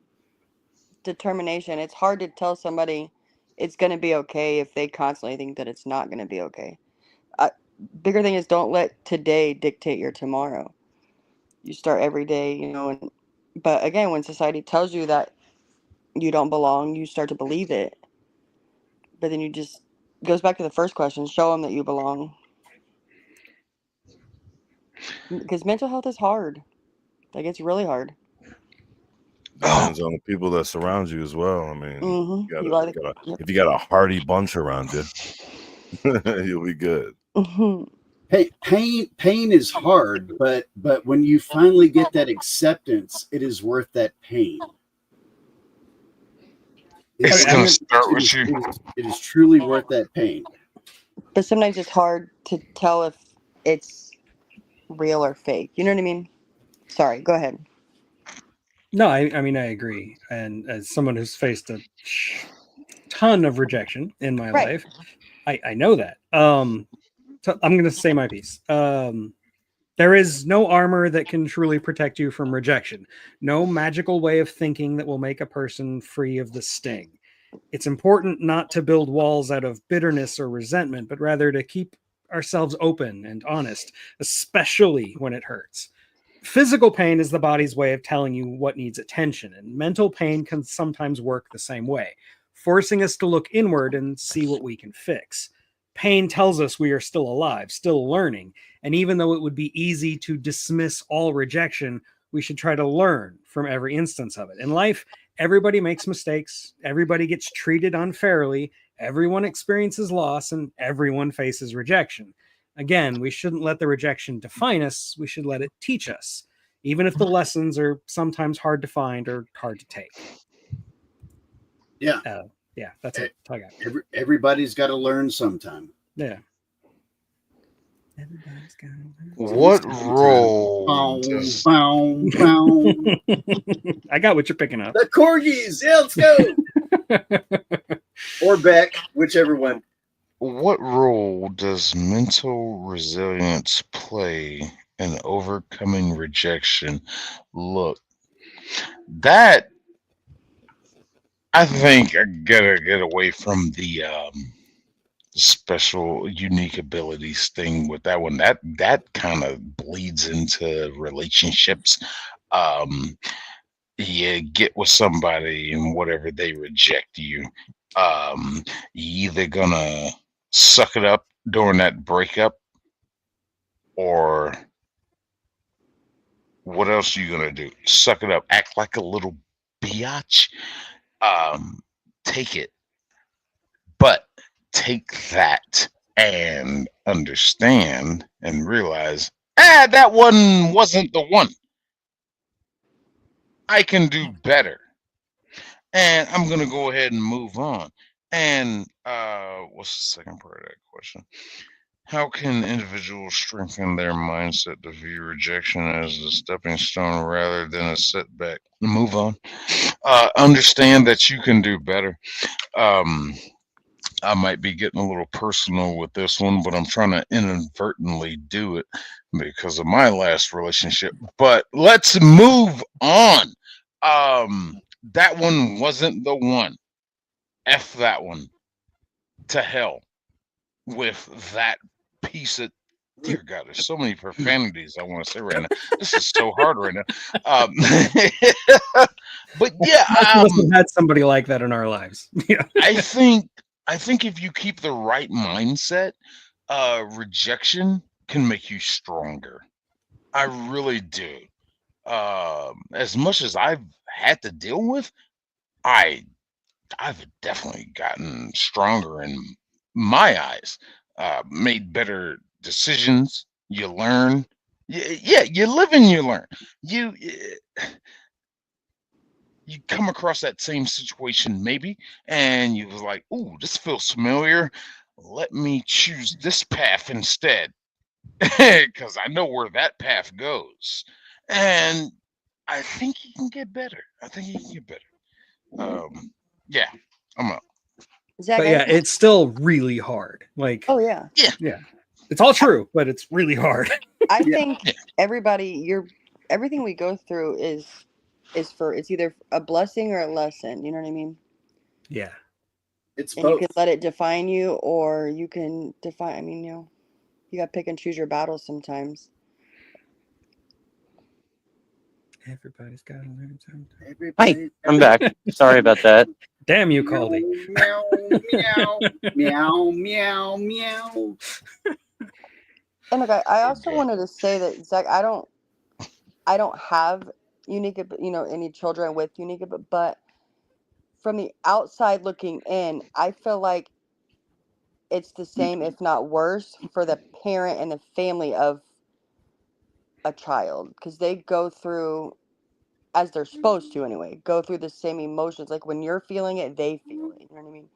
determination. It's hard to tell somebody it's gonna be okay if they constantly think that it's not gonna be okay. Bigger thing is don't let today dictate your tomorrow. You start every day, you know. But again, when society tells you that you don't belong, you start to believe it. But then goes back to the first question: show them that you belong. Because mental health is hard. Like, it's really hard. Depends on the people that surround you as well. I mean, if you got a hardy bunch around you, you'll be good. Hey, pain is hard, but when you finally get that acceptance, it is worth that pain. It's going to start with you. It is truly worth that pain. But sometimes it's hard to tell if it's real or fake. You know what I mean? Sorry, go ahead. No, I mean, I agree. And as someone who's faced a ton of rejection in my life, I know that. So I'm going to say my piece. There is no armor that can truly protect you from rejection. No magical way of thinking that will make a person free of the sting. It's important not to build walls out of bitterness or resentment, but rather to keep ourselves open and honest, especially when it hurts. Physical pain is the body's way of telling you what needs attention, and mental pain can sometimes work the same way, forcing us to look inward and see what we can fix. Pain tells us we are still alive, still learning, and even though it would be easy to dismiss all rejection, we should try to learn from every instance of it. In life, everybody makes mistakes, everybody gets treated unfairly, everyone experiences loss, and everyone faces rejection. Again, we shouldn't let the rejection define us. We should let it teach us, even if the lessons are sometimes hard to find or hard to take. Yeah. Yeah, that's it. I got. Everybody's got to learn sometime. Yeah. Everybody's got to learn. What role does I got what you're picking up. The corgis. Yeah, let's go. Or Beck, whichever one. what role does mental resilience play in overcoming rejection? Look, that I think I gotta get away from the special unique abilities thing with that one. That kind of bleeds into relationships. You get with somebody and whatever they reject you, you either gonna suck it up during that breakup, or what else are you gonna do? Suck it up, act like a little biatch. Take it, but take that and understand and realize, that one wasn't the one. I can do better, and I'm gonna go ahead and move on. And what's the second part of that question? How can individuals strengthen their mindset to view rejection as a stepping stone rather than a setback? Move on. Understand that you can do better. I might be getting a little personal with this one, but I'm trying to inadvertently do it because of my last relationship. But let's move on. That one wasn't the one. F that one. To hell with that piece of. Dear God, there's so many profanities I want to say right now. This is so hard right now. But yeah, Most of us have had somebody like that in our lives. Yeah. I think if you keep the right mindset, rejection can make you stronger. I really do. As much as I've had to deal with, I've definitely gotten stronger in my eyes. Made better decisions. You learn. Yeah, you live and you learn. You come across that same situation maybe, and you was like, "Ooh, this feels familiar. Let me choose this path instead, because I know where that path goes." And I think you can get better. Yeah, I'm up. Zach, But yeah, it's still really hard. Like, oh yeah, yeah, it's all true, but it's really hard. I think everybody, everything we go through is it's either a blessing or a lesson. You know what I mean? Yeah, It's And both. you can let it define you, or you can define. I mean, you got to pick and choose your battles sometimes. everybody's got to learn something. Hi, I'm back. Sorry about that. Damn you, Caldy. Meow, meow, meow, meow, meow. And look, I also Okay. wanted to say that, Zach, I don't have unique, any children with unique, but from the outside looking in, I feel like it's the same, if not worse, for the parent and the family of a child, because they go through, as they're supposed to anyway, go through the same emotions. Like when you're feeling it, they feel it. You know what I mean?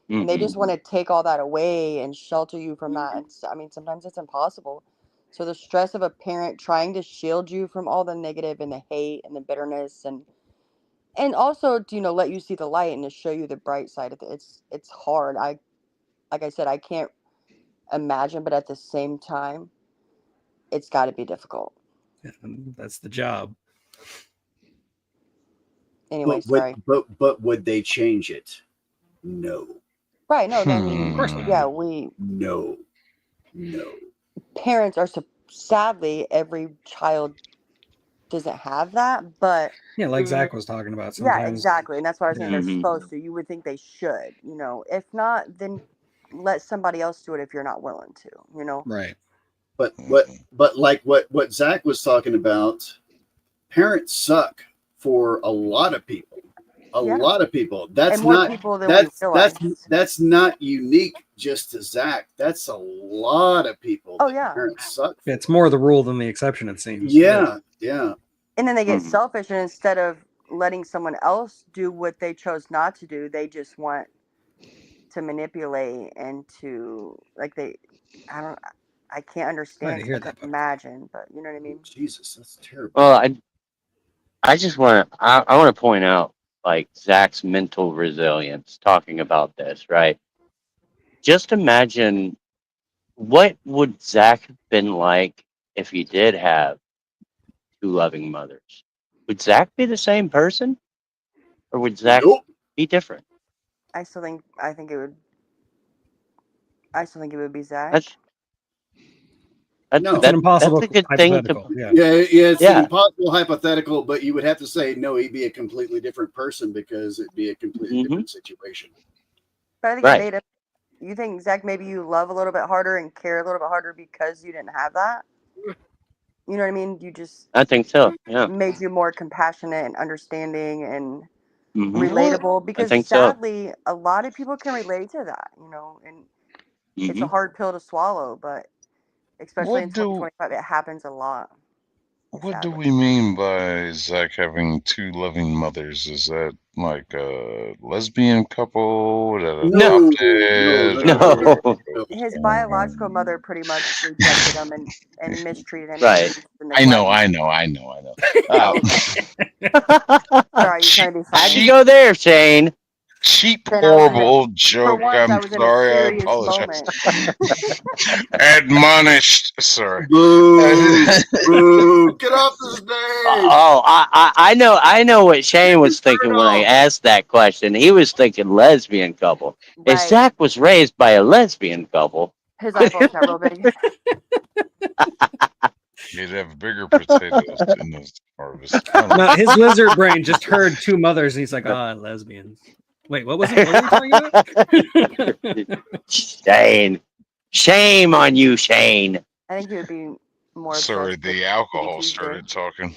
And they just want to take all that away and shelter you from that. And I mean, sometimes it's impossible. So the stress of a parent trying to shield you from all the negative and the hate and the bitterness, and also to let you see the light and to show you the bright side of it. It's hard. I like I said, I can't imagine, but at the same time, it's got to be difficult. That's the job. Anyway, sorry. But would they change it? No. Right? No, I mean, Of course not. yeah, No. parents are sadly every child doesn't have that, but Yeah, like Zach was talking about. Sometimes. yeah, exactly, and that's why I was saying they're Mhm. supposed to. You would think they should, if not, then let somebody else do it if you're not willing to, Right. But like what Zach was talking about, parents suck for a lot of people. A lot of people. That's and more not people than we realize. that's not unique just to Zach. That's a lot of people. Oh, that yeah. Parents suck. It's more the rule than the exception, it seems. Yeah. And then they get Mhm. selfish, and instead of letting someone else do what they chose not to do, they just want to manipulate and to I can't understand. hear I that, can't but- imagine, but you know what I mean? Jesus, that's terrible. Well, I just want to I want to point out like Zach's mental resilience talking about this, right? Just imagine what would Zach have been like if he did have two loving mothers. Would Zach be the same person, or would Zach Nope. be different? I still think it would be Zach. No. It's an impossible That's a good thing to. hypothetical. Yeah. It's Yeah. an impossible hypothetical, but you would have to say no, he'd be a completely different person because it'd be a completely different situation. But I think Right. it made it. You think, Zach, maybe you love a little bit harder and care a little bit harder because you didn't have that? You know what I mean? You just I think so. Yeah. made you more compassionate and understanding and Mhm. relatable, because think so. sadly a lot of people can relate to that, and it's a Mhm. hard pill to swallow, but especially in What do 2025 it happens a lot. what do sadly. we mean by Zach having two loving mothers? Is that like a lesbian couple that No, adopted? No. His biological mother pretty much rejected him and mistreated him. Right. And I know. Oh, sorry, you're trying to be How'd funny. you go there, Shane? Cheap, Then I was in horrible joke. once, I'm I was in a sorry. I serious apologize. moment. Admonished. Sorry. Boo! Get off the stage! Oh, I know what Shane was thinking when I asked that question. He was thinking lesbian couple. If Right. Zach was raised by a lesbian couple, His eyeballs got real big. You'd have bigger potatoes in this harvest. No, his lizard brain just heard two mothers, and he's like, lesbians. Wait, what was it? What were you talking about? Shane, shame on you, Shane. I think he would be more. Sorry, obsessed with the alcohol Tuesday. started talking.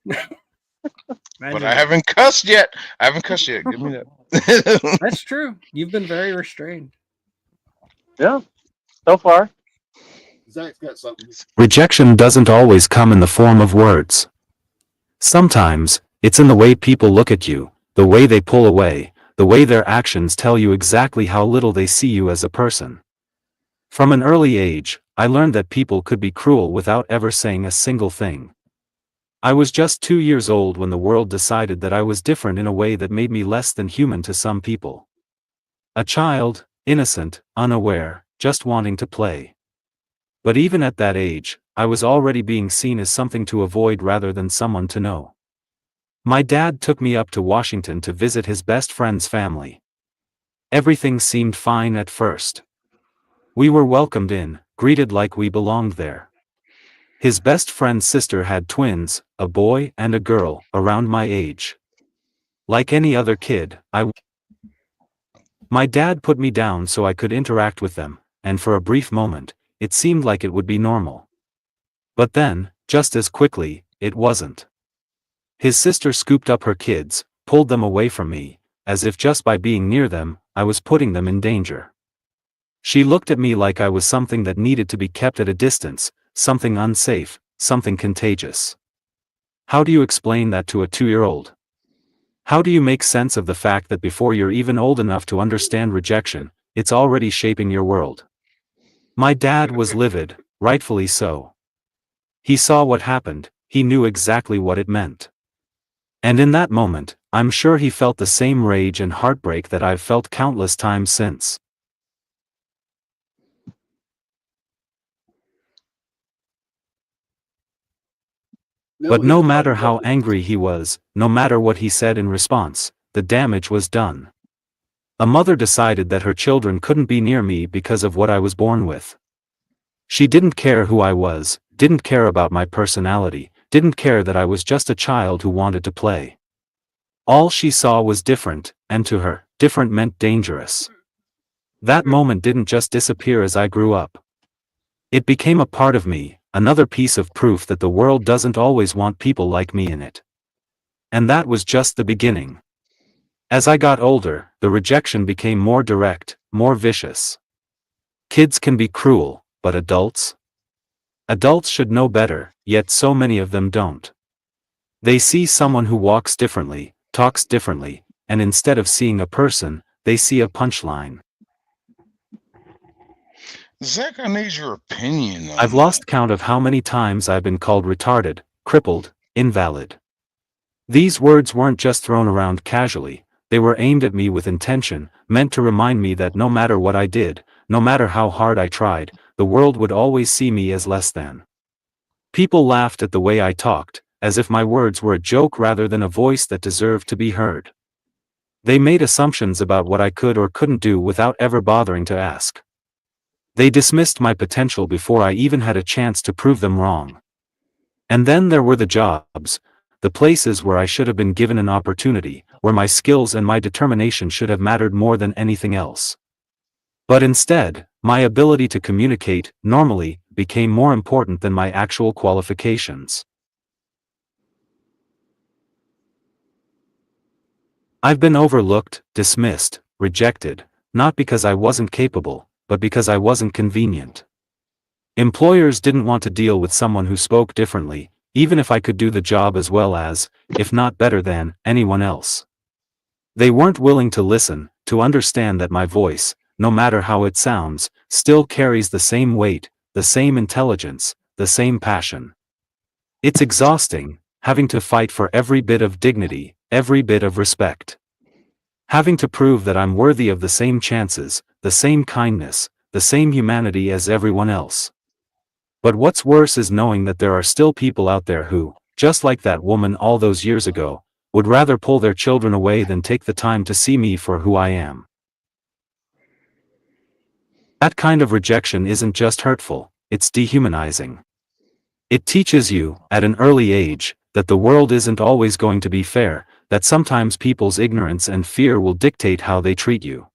But Imagine I that. haven't cussed yet. Give me that. That's true. You've been very restrained. Yeah, so far. Zach's got something. Rejection doesn't always come in the form of words. Sometimes, it's in the way people look at you, the way they pull away, the way their actions tell you exactly how little they see you as a person. From an early age, I learned that people could be cruel without ever saying a single thing. I was just 2 years old when the world decided that I was different in a way that made me less than human to some people. A child, innocent, unaware, just wanting to play. But even at that age, I was already being seen as something to avoid rather than someone to know. My dad took me up to Washington to visit his best friend's family. Everything seemed fine at first. We were welcomed in, greeted like we belonged there. His best friend's sister had twins, a boy and a girl, around my age. Like any other kid, my dad put me down so I could interact with them, and for a brief moment, it seemed like it would be normal. But then, just as quickly, it wasn't. His sister scooped up her kids, pulled them away from me, as if just by being near them, I was putting them in danger. She looked at me like I was something that needed to be kept at a distance, something unsafe, something contagious. How do you explain that to a 2-year-old? How do you make sense of the fact that before you're even old enough to understand rejection, it's already shaping your world? My dad was livid, rightfully so. He saw what happened, he knew exactly what it meant. And in that moment, I'm sure he felt the same rage and heartbreak that I've felt countless times since. But he no was matter probably how joking. angry he was, no matter what he said in response, the damage was done. A mother decided that her children couldn't be near me because of what I was born with. She didn't care who I was, didn't care about my personality, didn't care that I was just a child who wanted to play. All she saw was different, and to her, different meant dangerous. That moment didn't just disappear as I grew up. It became a part of me, another piece of proof that the world doesn't always want people like me in it. And that was just the beginning. As I got older, the rejection became more direct, more vicious. Kids can be cruel, but adults? Adults should know better, yet so many of them don't. They see someone who walks differently, talks differently, and instead of seeing a person, they see a punchline. Zach, I need your opinion I've on that. lost count of how many times I've been called retarded, crippled, invalid. These words weren't just thrown around casually, they were aimed at me with intention, meant to remind me that no matter what I did, no matter how hard I tried, the world would always see me as less than. People laughed at the way I talked, as if my words were a joke rather than a voice that deserved to be heard. They made assumptions about what I could or couldn't do without ever bothering to ask. They dismissed my potential before I even had a chance to prove them wrong. And then there were the jobs, the places where I should have been given an opportunity, where my skills and my determination should have mattered more than anything else. But instead, my ability to communicate, normally, became more important than my actual qualifications. I've been overlooked, dismissed, rejected, not because I wasn't capable, but because I wasn't convenient. Employers didn't want to deal with someone who spoke differently, even if I could do the job as well as, if not better than, anyone else. They weren't willing to listen, to understand that my voice, no matter how it sounds, still carries the same weight, the same intelligence, the same passion. It's exhausting, having to fight for every bit of dignity, every bit of respect. Having to prove that I'm worthy of the same chances, the same kindness, the same humanity as everyone else. But what's worse is knowing that there are still people out there who, just like that woman all those years ago, would rather pull their children away than take the time to see me for who I am. That kind of rejection isn't just hurtful, it's dehumanizing. It teaches you, at an early age, that the world isn't always going to be fair, that sometimes people's ignorance and fear will dictate how they treat you.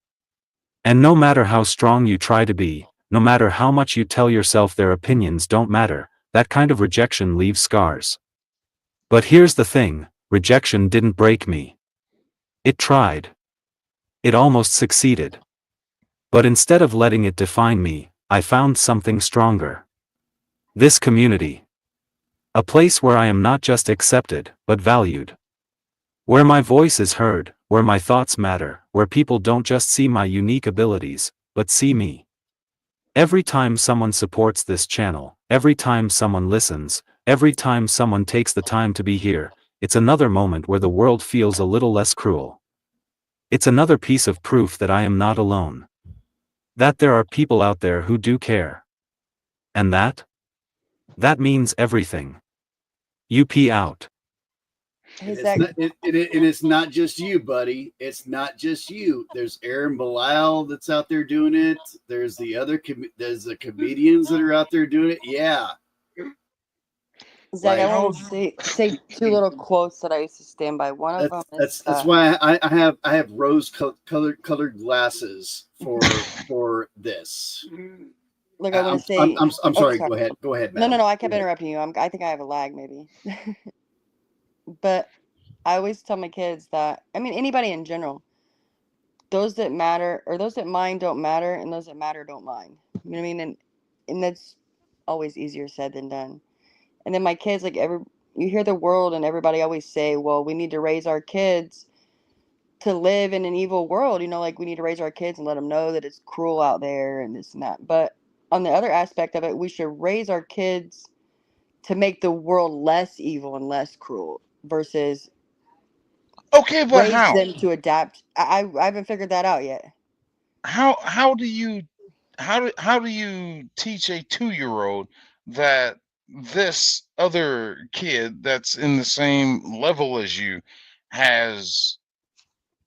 And no matter how strong you try to be, no matter how much you tell yourself their opinions don't matter, that kind of rejection leaves scars. But here's the thing, rejection didn't break me. It tried. It almost succeeded. But instead of letting it define me, I found something stronger. This community. A place where I am not just accepted, but valued. Where my voice is heard, where my thoughts matter, where people don't just see my unique abilities, but see me. Every time someone supports this channel, every time someone listens, every time someone takes the time to be here, it's another moment where the world feels a little less cruel. It's another piece of proof that I am not alone. That there are people out there who do care. And that means everything. UP out. Hey, And it's Zach. not, and it's not just you, buddy. It's not just you. There's Aaron Bilal that's out there doing it. There's there's the comedians that are out there doing it. Yeah. Zach, I Like, want to say two little quotes that I used to stand by. One of them is that's why I have rose colored glasses for this. look. I want to say. I'm sorry. Go ahead. Go ahead, No, Matt. I kept interrupting you. I think I have a lag, maybe. But I always tell my kids that, I mean, anybody in general, those that matter or those that mind don't matter, and those that matter don't mind. You know what I mean? And that's always easier said than done. And then my kids, like you hear the world and everybody always say, well, we need to raise our kids to live in an evil world. You know, like we need to raise our kids and let them know that it's cruel out there and this and that. But on the other aspect of it, we should raise our kids to make the world less evil and less cruel versus Okay, but raise how? them to adapt. I haven't figured that out yet. How do you teach a 2-year-old that this other kid that's in the same level as you has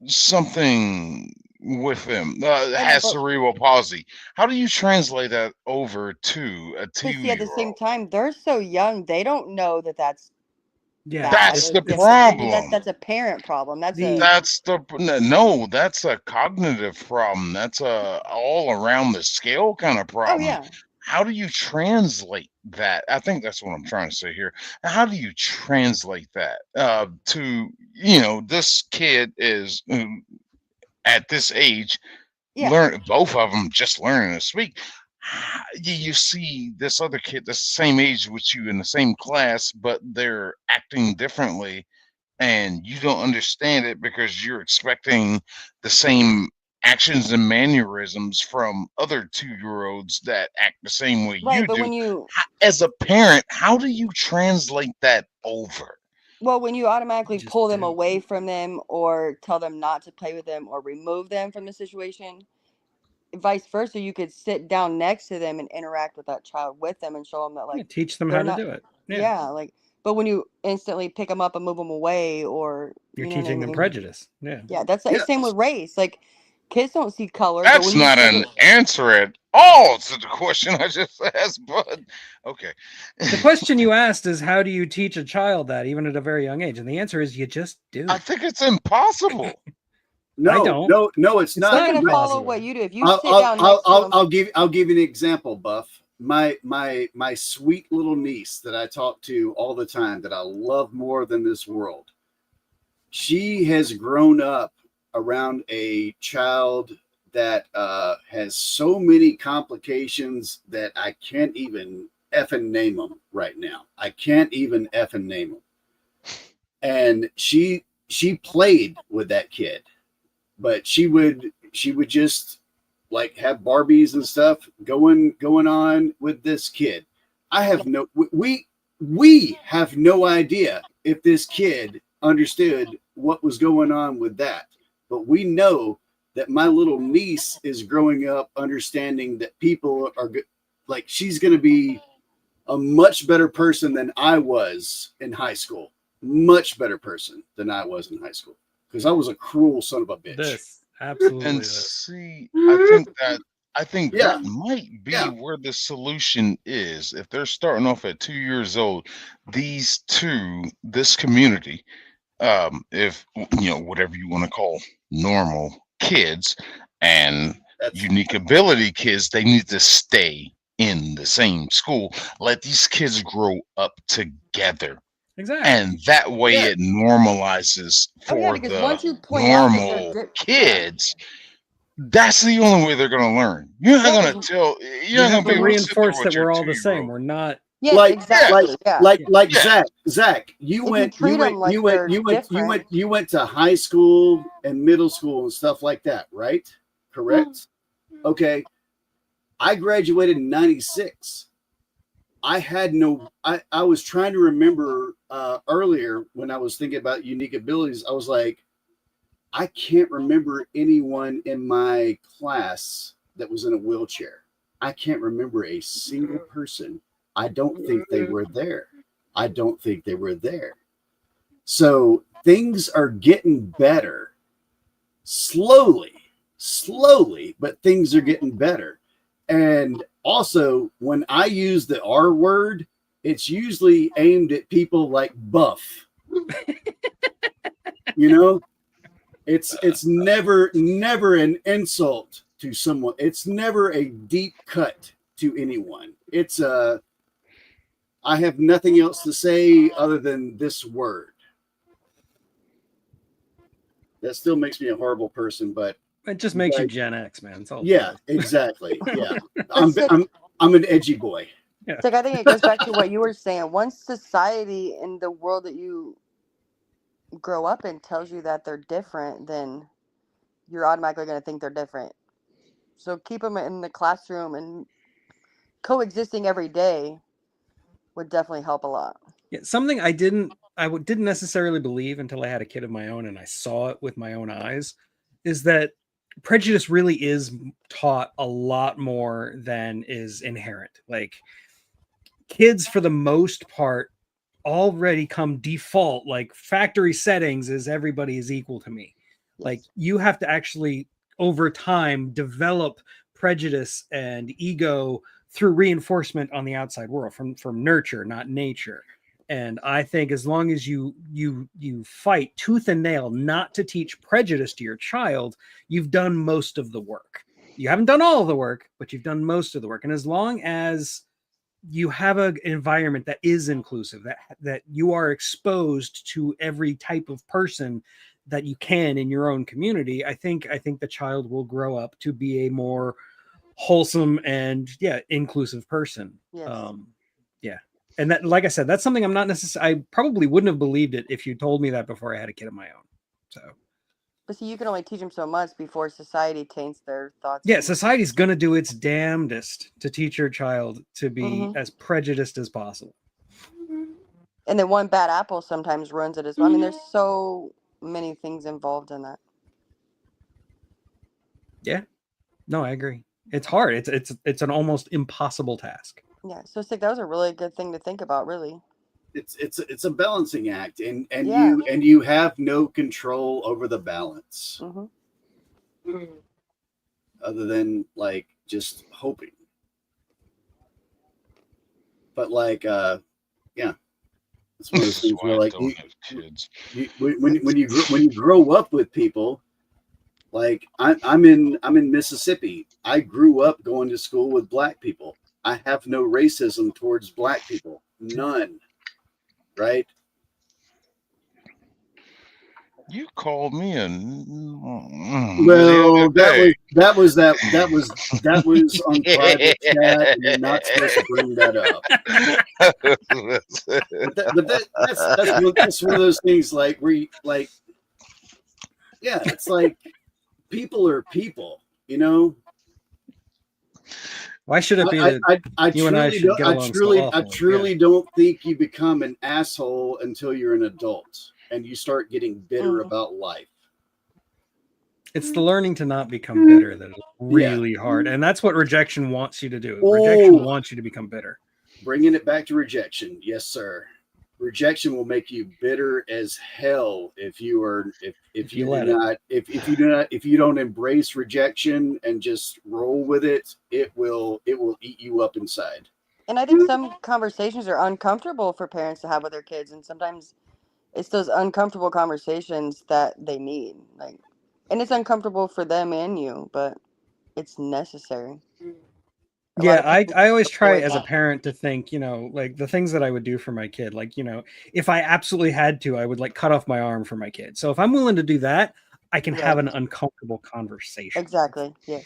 something with them, I know, has but cerebral palsy. How do you translate that over to a see, at the same 2-year-old? time, they're so young, they don't know that that's Yeah, bad. That's it, the it's problem. That's a parent problem. That's a the That's the no. That's a cognitive problem. That's a all around the scale kind of oh problem. yeah. How do you translate that? I think that's what I'm trying to say here. How do you translate that to this kid is at this age Yeah. learn both of them just learning to speak. You see this other kid the same age with you in the same class, but they're acting differently and you don't understand it because you're expecting the same actions and mannerisms from other 2-year-olds that act the same way Right, you but do. when you As a parent, how do you translate that over? well, when you automatically just pull them do. away from them or tell them not to play with them or remove them from the situation, vice versa, you could sit down next to them and interact with that child with them and show them that Yeah, like teach them how they're to not do it. Yeah, yeah, like but when you instantly pick them up and move them away or you're you know what I teaching them mean? prejudice. Yeah. Yeah, that's the Yeah. same with race. Like kids don't see color, but That's when you not stick an it answer at all to the question I just asked, but okay. The question you asked is, how do you teach a child that, even at a very young age? And the answer is, you just do. I think it's impossible. I No, don't. no, it's It's not. they're not gonna follow impossible. what you do. If you sit down next to them, I'll give you an example, Buff. My sweet little niece that I talk to all the time, that I love more than this world. She has grown up around a child that has so many complications that I can't even effing name them right now. I can't even effing name them. And she played with that kid, but she would just like have Barbies and stuff going on with this kid. I have no we have no idea if this kid understood what was going on with that. But we know that my little niece is growing up understanding that people are good. Like she's going to be a much better person than I was in high school. Much better person than I was in high school because I was a cruel son of a bitch. This, absolutely And this. see, I think Yeah, that might be yeah. where the solution is. If they're starting off at 2 years old, this community, if whatever you want to call normal kids and That's unique ability kids, they need to stay in the same school. Let these kids grow up together. Exactly. And that way yeah. it normalizes oh yeah, for because the once you point out that they're normal yeah, kids. That's the only way they're going to learn. You're not yeah, going to 'cause tell. You You're not have going to to be when able you to sit there reinforce with that your we're all the same. 2-year-old. We're not. yes, like Yeah, exactly, yeah. like yeah. Zach, If you treat them like they're different, you went to high school and middle school and stuff like that, right? Correct? Okay. I graduated in 96. I was trying to remember earlier when I was thinking about unique abilities. I was like, I can't remember anyone in my class that was in a wheelchair. I can't remember a single person. I don't think they were there. I don't think they were there. So things are getting better slowly, but things are getting better. And also, when I use the R word, it's usually aimed at people like Buff. You know, it's never an insult to someone. It's never a deep cut to anyone. It's I have nothing else to say other than this word. That still makes me a horrible person, but It just makes you Gen X, man. It's all it yeah, does. exactly. Yeah, but sick, I'm an edgy boy. Yeah. sick, I think it goes back to what you were saying. Once society and the world that you grow up in tells you that they're different, then you're automatically going to think they're different. So keep them in the classroom and coexisting every day would definitely help a lot. Yeah, something didn't necessarily believe until I had a kid of my own and I saw it with my own eyes is that prejudice really is taught a lot more than is inherent. Like kids for the most part already come default, like factory settings is everybody is equal to me. Like you have to actually over time develop prejudice and ego through reinforcement on the outside world from nurture, not nature. And I think as long as you fight tooth and nail not to teach prejudice to your child, you've done most of the work. You haven't done all of the work, but you've done most of the work. And as long as you have an environment that is inclusive, that you are exposed to every type of person that you can in your own community, I think the child will grow up to be a more wholesome and inclusive person. Yes. And that, like I said, that's something I'm not necessarily, I probably wouldn't have believed it if you told me that before I had a kid of my own. So, but see, you can only teach them so much before society taints their thoughts. yeah, society's going to do its damnedest to teach your child to be as prejudiced as possible. And then one bad apple sometimes ruins it as well. I mean, there's so many things involved in that. Yeah, no, I agree. It's hard. It's an almost impossible task. Yeah, so Sick, that was a really good thing to think about, really. It's a balancing act, and Yeah. you have no control over the balance, other than like just hoping. But like, yeah, it's one of those things where like when you grow up with people, like I'm in Mississippi. I grew up going to school with black people. I have no racism towards black people, none. Right? You called me well, that was on private chat, and you're not supposed to bring that up. That's one of those things like where you, like, yeah, it's like people are people, you know. Why should it be that you and I should get along so awful? I truly don't think you become an asshole until you're an adult and you start getting bitter about life. It's the learning to not become bitter that is really hard. And that's what rejection wants you to do. Rejection wants you to become bitter. Bringing it back to rejection. Yes, sir. Rejection will make you bitter as hell if you don't embrace rejection and just roll with it. It will eat you up inside. And I think some conversations are uncomfortable for parents to have with their kids, and sometimes it's those uncomfortable conversations that they need. Like, and it's uncomfortable for them and you, but it's necessary. Yeah, I always try as a parent to think, you know, like the things that I would do for my kid. Like, you know, if I absolutely had to, I would like cut off my arm for my kid. So if I'm willing to do that, I can have an uncomfortable conversation. Exactly. Yeah.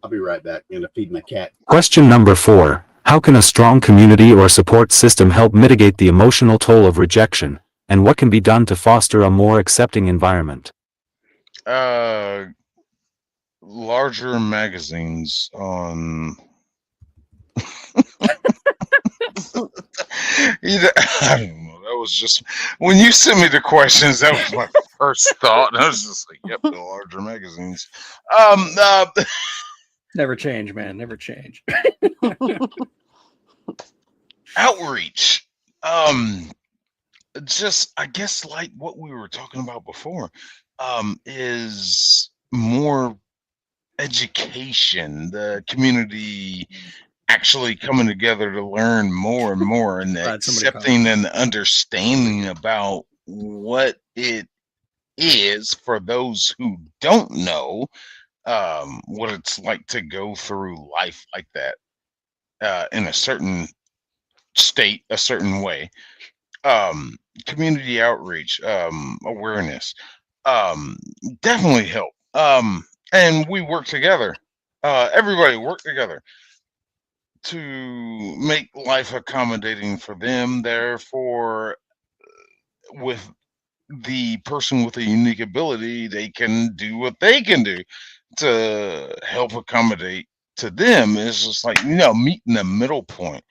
I'll be right back. I'm going to feed my cat. Question number 4. How can a strong community or support system help mitigate the emotional toll of rejection? And what can be done to foster a more accepting environment? Larger magazines on either, I don't know. That was just when you sent me the questions. That was my first thought. I was just like, "Yep, the larger magazines." Never change, man. Never change. Outreach. Just I guess like what we were talking about before, is more education. The community actually coming together to learn more and more, and accepting and understanding about what it is for those who don't know what it's like to go through life like that in a certain state, a certain way. Community outreach, awareness, definitely help. And we work together. Everybody work together to make life accommodating for them. Therefore, with the person with a unique ability, they can do what they can do to help accommodate to them. It's just like, you know, meeting the middle point.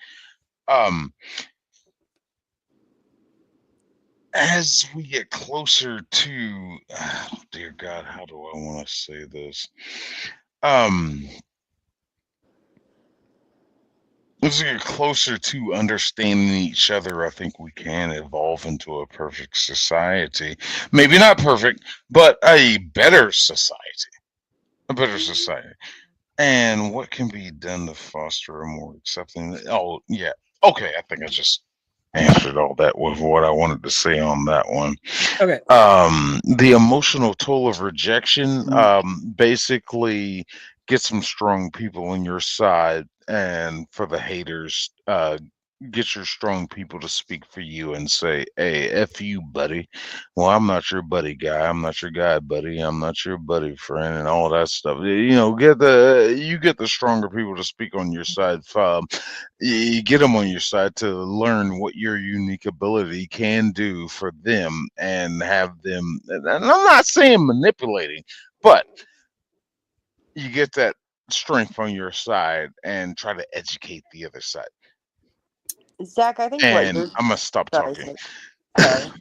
as we get closer to, oh, dear God, how do I want to say this? As we get closer to understanding each other, I think we can evolve into a perfect society. Maybe not perfect, but a better society. A better society. And what can be done to foster a more accepting? Oh, yeah. Okay, I think I just answered all that with what I wanted to say on that one. Okay. The emotional toll of rejection, basically get some strong people on your side, and for the haters, get your strong people to speak for you and say, "Hey, f you, buddy. Well, I'm not your buddy guy. I'm not your guy, buddy. I'm not your buddy friend," and all that stuff. You know, get the stronger people to speak on your side. You get them on your side to learn what your unique ability can do for them, and have them. And I'm not saying manipulating, but you get that strength on your side and try to educate the other side. Zach, I think what And you're I'm gonna stop sorry, talking. sorry.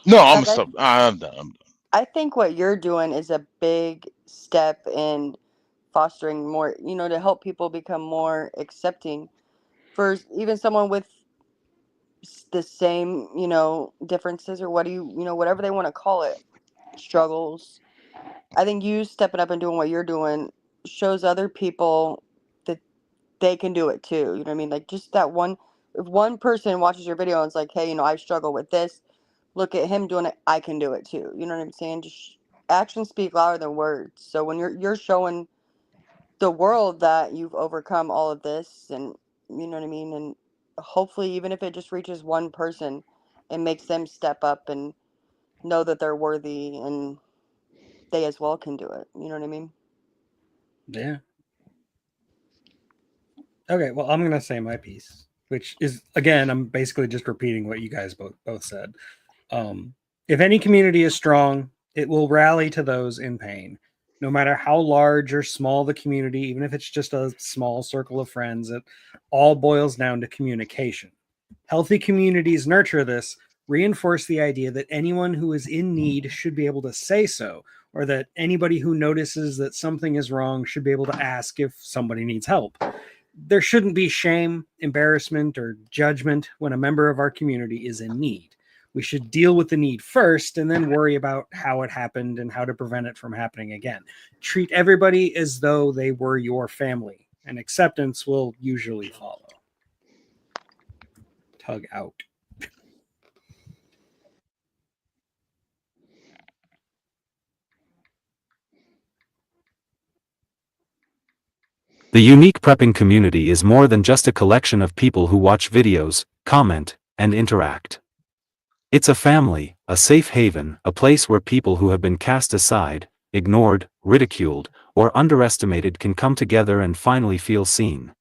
No, I'm gonna Zach, stop. I'm done. I'm done. I think what you're doing is a big step in fostering more, to help people become more accepting for even someone with the same, differences, or whatever they want to call it, struggles. I think you stepping up and doing what you're doing shows other people that they can do it too. You know what I mean? Like, just that one, if one person watches your video and it's like, hey, I struggle with this, look at him doing it, I can do it too. You know what I'm saying? Just actions speak louder than words. So when you're showing the world that you've overcome all of this, and you know what I mean, and hopefully even if it just reaches one person, it makes them step up and know that they're worthy and they as well can do it. You know what I mean? Yeah. Okay, well, I'm gonna say my piece, which is, again, I'm basically just repeating what you guys both said. If any community is strong, it will rally to those in pain. No matter how large or small the community, even if it's just a small circle of friends, it all boils down to communication. Healthy communities nurture this, reinforce the idea that anyone who is in need should be able to say so, or that anybody who notices that something is wrong should be able to ask if somebody needs help. There shouldn't be shame, embarrassment, or judgment when a member of our community is in need. We should deal with the need first and then worry about how it happened and how to prevent it from happening again. Treat everybody as though they were your family, and acceptance will usually follow. Tug out. The unique prepping community is more than just a collection of people who watch videos, comment, and interact. It's a family, a safe haven, a place where people who have been cast aside, ignored, ridiculed, or underestimated can come together and finally feel seen.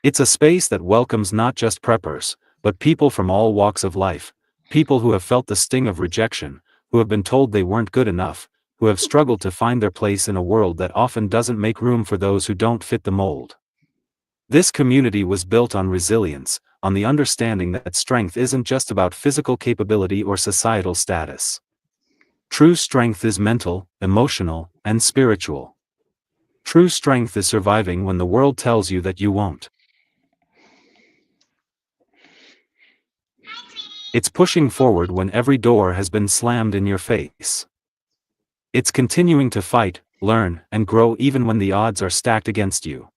It's a space that welcomes not just preppers, but people from all walks of life, people who have felt the sting of rejection, who have been told they weren't good enough, who have struggled to find their place in a world that often doesn't make room for those who don't fit the mold. This community was built on resilience, on the understanding that strength isn't just about physical capability or societal status. True strength is mental, emotional, and spiritual. True strength is surviving when the world tells you that you won't. It's pushing forward when every door has been slammed in your face. It's continuing to fight, learn, and grow even when the odds are stacked against you.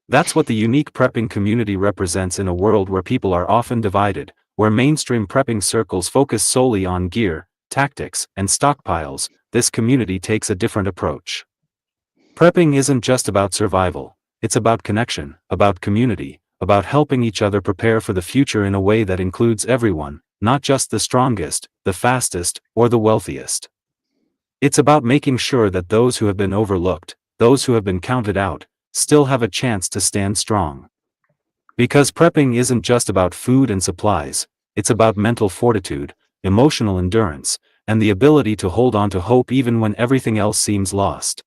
That's what the unique prepping community represents in a world where people are often divided, where mainstream prepping circles focus solely on gear, tactics, and stockpiles. This community takes a different approach. Prepping isn't just about survival, it's about connection, about community, about helping each other prepare for the future in a way that includes everyone, not just the strongest, the fastest, or the wealthiest. It's about making sure that those who have been overlooked, those who have been counted out, still have a chance to stand strong. Because prepping isn't just about food and supplies, it's about mental fortitude, emotional endurance, and the ability to hold on to hope even when everything else seems lost.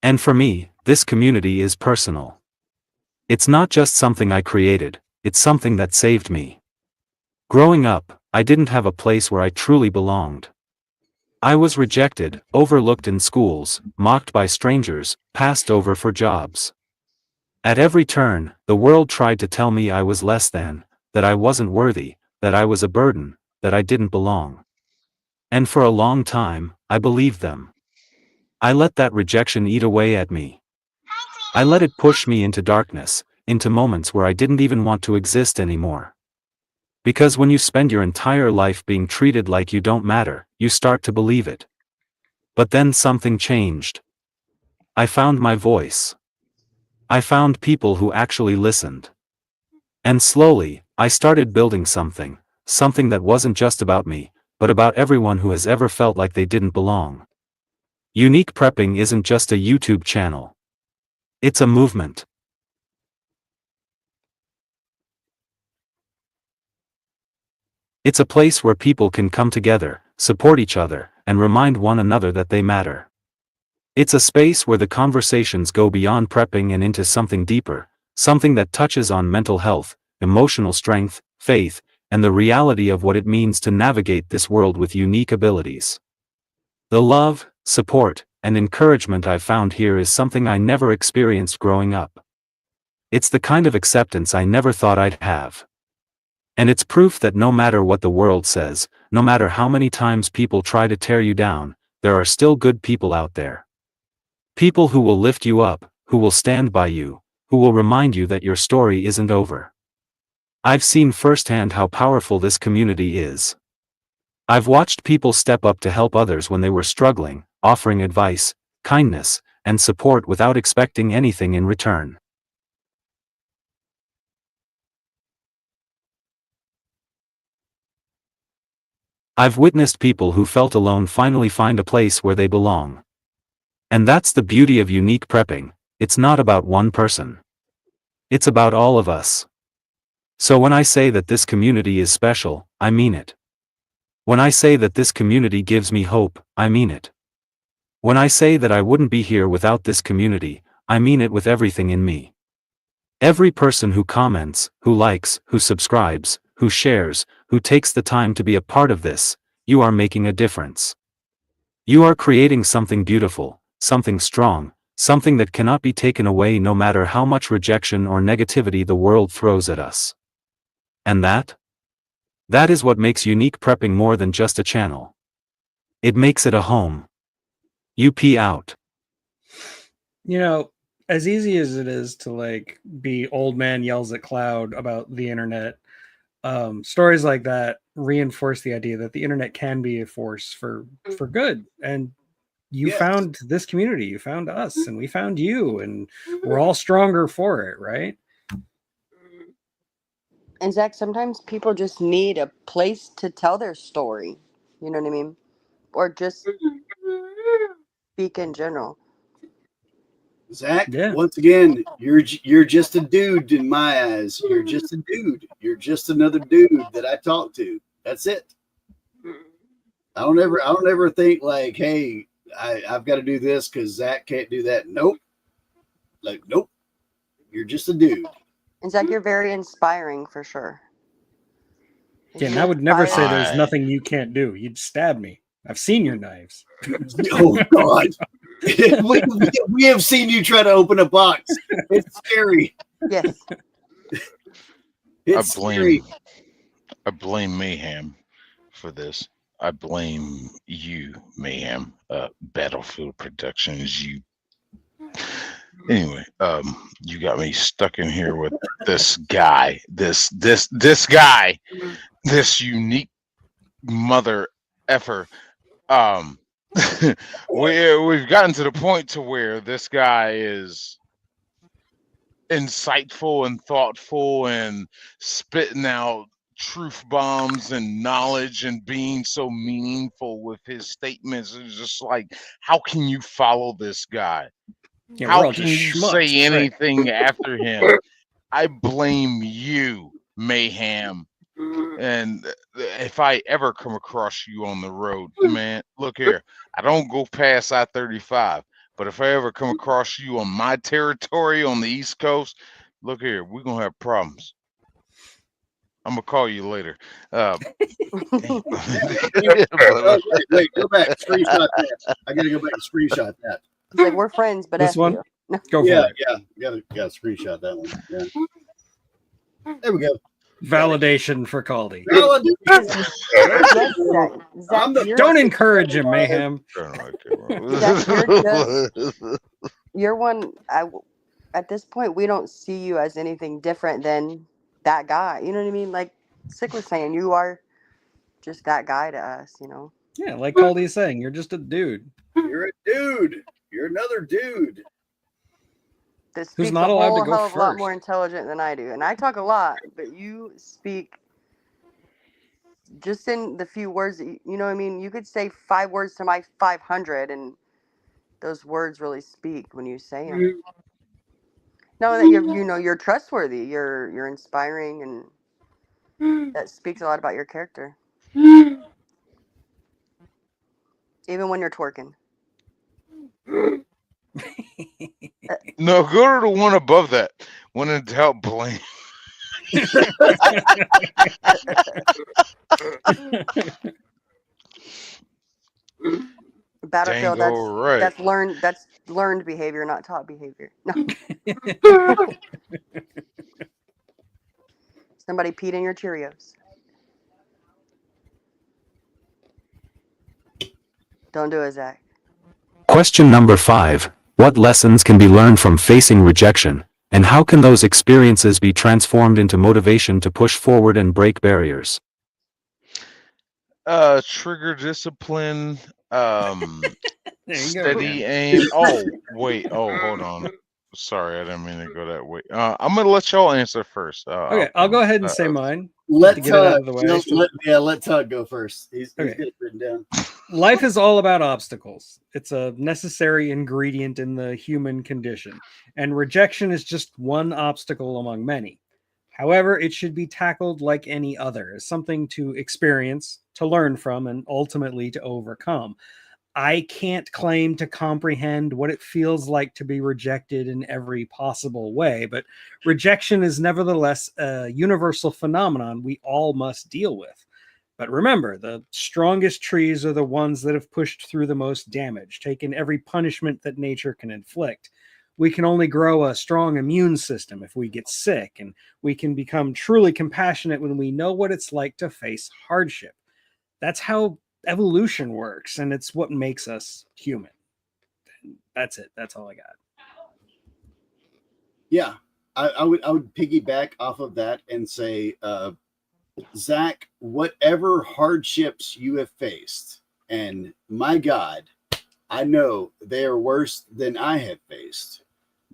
And for me, this community is personal. It's not just something I created, it's something that saved me. Growing up, I didn't have a place where I truly belonged. I was rejected, overlooked in schools, mocked by strangers, passed over for jobs. At every turn, the world tried to tell me I was less than, that I wasn't worthy, that I was a burden, that I didn't belong. And for a long time, I believed them. I let that rejection eat away at me. I let it push me into darkness, into moments where I didn't even want to exist anymore. Because when you spend your entire life being treated like you don't matter, you start to believe it. But then something changed. I found my voice. I found people who actually listened. And slowly, I started building something that wasn't just about me, but about everyone who has ever felt like they didn't belong. Unique Prepping isn't just a YouTube channel. It's a movement. It's a place where people can come together, support each other, and remind one another that they matter. It's a space where the conversations go beyond prepping and into something deeper, something that touches on mental health, emotional strength, faith, and the reality of what it means to navigate this world with unique abilities. The love, support, and encouragement I've found here is something I never experienced growing up. It's the kind of acceptance I never thought I'd have. And it's proof that no matter what the world says, no matter how many times people try to tear you down, there are still good people out there. People who will lift you up, who will stand by you, who will remind you that your story isn't over. I've seen firsthand how powerful this community is. I've watched people step up to help others when they were struggling, offering advice, kindness, and support without expecting anything in return. I've witnessed people who felt alone finally find a place where they belong. And that's the beauty of unique prepping. It's not about one person. It's about all of us. So when I say that this community is special, I mean it. When I say that this community gives me hope, I mean it. When I say that I wouldn't be here without this community, I mean it with everything in me. Every person who comments, who likes, who subscribes, who shares, who takes the time to be a part of this, you are making a difference. You are creating something beautiful, something strong, something that cannot be taken away no matter how much rejection or negativity the world throws at us. And that is what makes Unique Prepping more than just a channel. It makes it a home. UP out. You know, as easy as it is to like be old man yells at cloud about the internet, stories like that reinforce the idea that the internet can be a force for good. And you found this community, you found us, and we found you, and we're all stronger for it, right? And Zach, sometimes people just need a place to tell their story. You know what I mean? Or just speak in general. Zach, Yeah. once again, you're just a dude in my eyes. You're just a dude. You're just another dude that I talk to. That's it. I don't ever think like, hey, I've got to do this because Zach can't do that. Nope. Like, nope. You're just a dude. And Zach, you're very inspiring for sure. Yeah, and I would never say there's Right. nothing you can't do. You'd stab me. I've seen your knives. Oh God. we have seen you try to open a box. It's scary. Yes. It's scary. I blame Mayhem for this. I blame you, Mayhem. Battlefield Productions. Anyway, you got me stuck in here with this guy. This guy. This unique mother effer. We've gotten to the point to where this guy is insightful and thoughtful and spitting out truth bombs and knowledge and being so meaningful with his statements. It's just like, how can you follow this guy? Yeah, How can you say anything after him? I blame you, Mayhem. And if I ever come across you on the road, man, look here. I don't go past I-35, but if I ever come across you on my territory on the East Coast, look here, we're gonna have problems. I'm gonna call you later. Yeah, Yeah, wait, go back, screenshot that. I gotta go back and screenshot that. He's like, we're friends, but This F one? you. Go for Yeah, it. gotta screenshot that one. Yeah. There we go. Validation for Caldy. Validation. Yes, Zach. I'm the- You're, Don't encourage him, Mayhem. you're one. At this point, we don't see you as anything different than that guy. You know what I mean? Like Sick was saying, you are just that guy to us. You know. Yeah, like Caldy is saying, you're just a dude. You're a dude. You're another dude. That Who's speaks not a allowed to whole go hell of a lot first. more intelligent than I do, and I talk a lot, but you speak just in the few words that you know what I mean. You could say 5 words to my 500, and those words really speak when you say them. Know that you're trustworthy, you're inspiring, and that speaks a lot about your character. Even when you're twerking. No, go to the one above that. When in doubt, blame. Battlefield, Dango right. that's learned behavior, not taught behavior. No. Somebody peed in your Cheerios. Don't do it, Zach. Question number 5. What lessons can be learned from facing rejection, and how can those experiences be transformed into motivation to push forward and break barriers? Trigger discipline, There you go. steady aim. Oh, wait. Oh, hold on. Sorry, I didn't mean to go that way. I'm gonna let y'all answer first. Okay, I'll go ahead and say mine. Let to get it out of the way. let Tug go first. He's Okay. got it written down. Life is all about obstacles. It's a necessary ingredient in the human condition, and rejection is just one obstacle among many. However, it should be tackled like any other, as something to experience, to learn from, and ultimately to overcome. I can't claim to comprehend what it feels like to be rejected in every possible way, but rejection is nevertheless a universal phenomenon we all must deal with. But remember, the strongest trees are the ones that have pushed through the most damage, taken every punishment that nature can inflict. We can only grow a strong immune system if we get sick, and we can become truly compassionate when we know what it's like to face hardship. That's how evolution works, and it's what makes us human. That's it. That's all I got. Yeah, I would piggyback off of that and say, Zach, whatever hardships you have faced, and my God, I know they are worse than I have faced.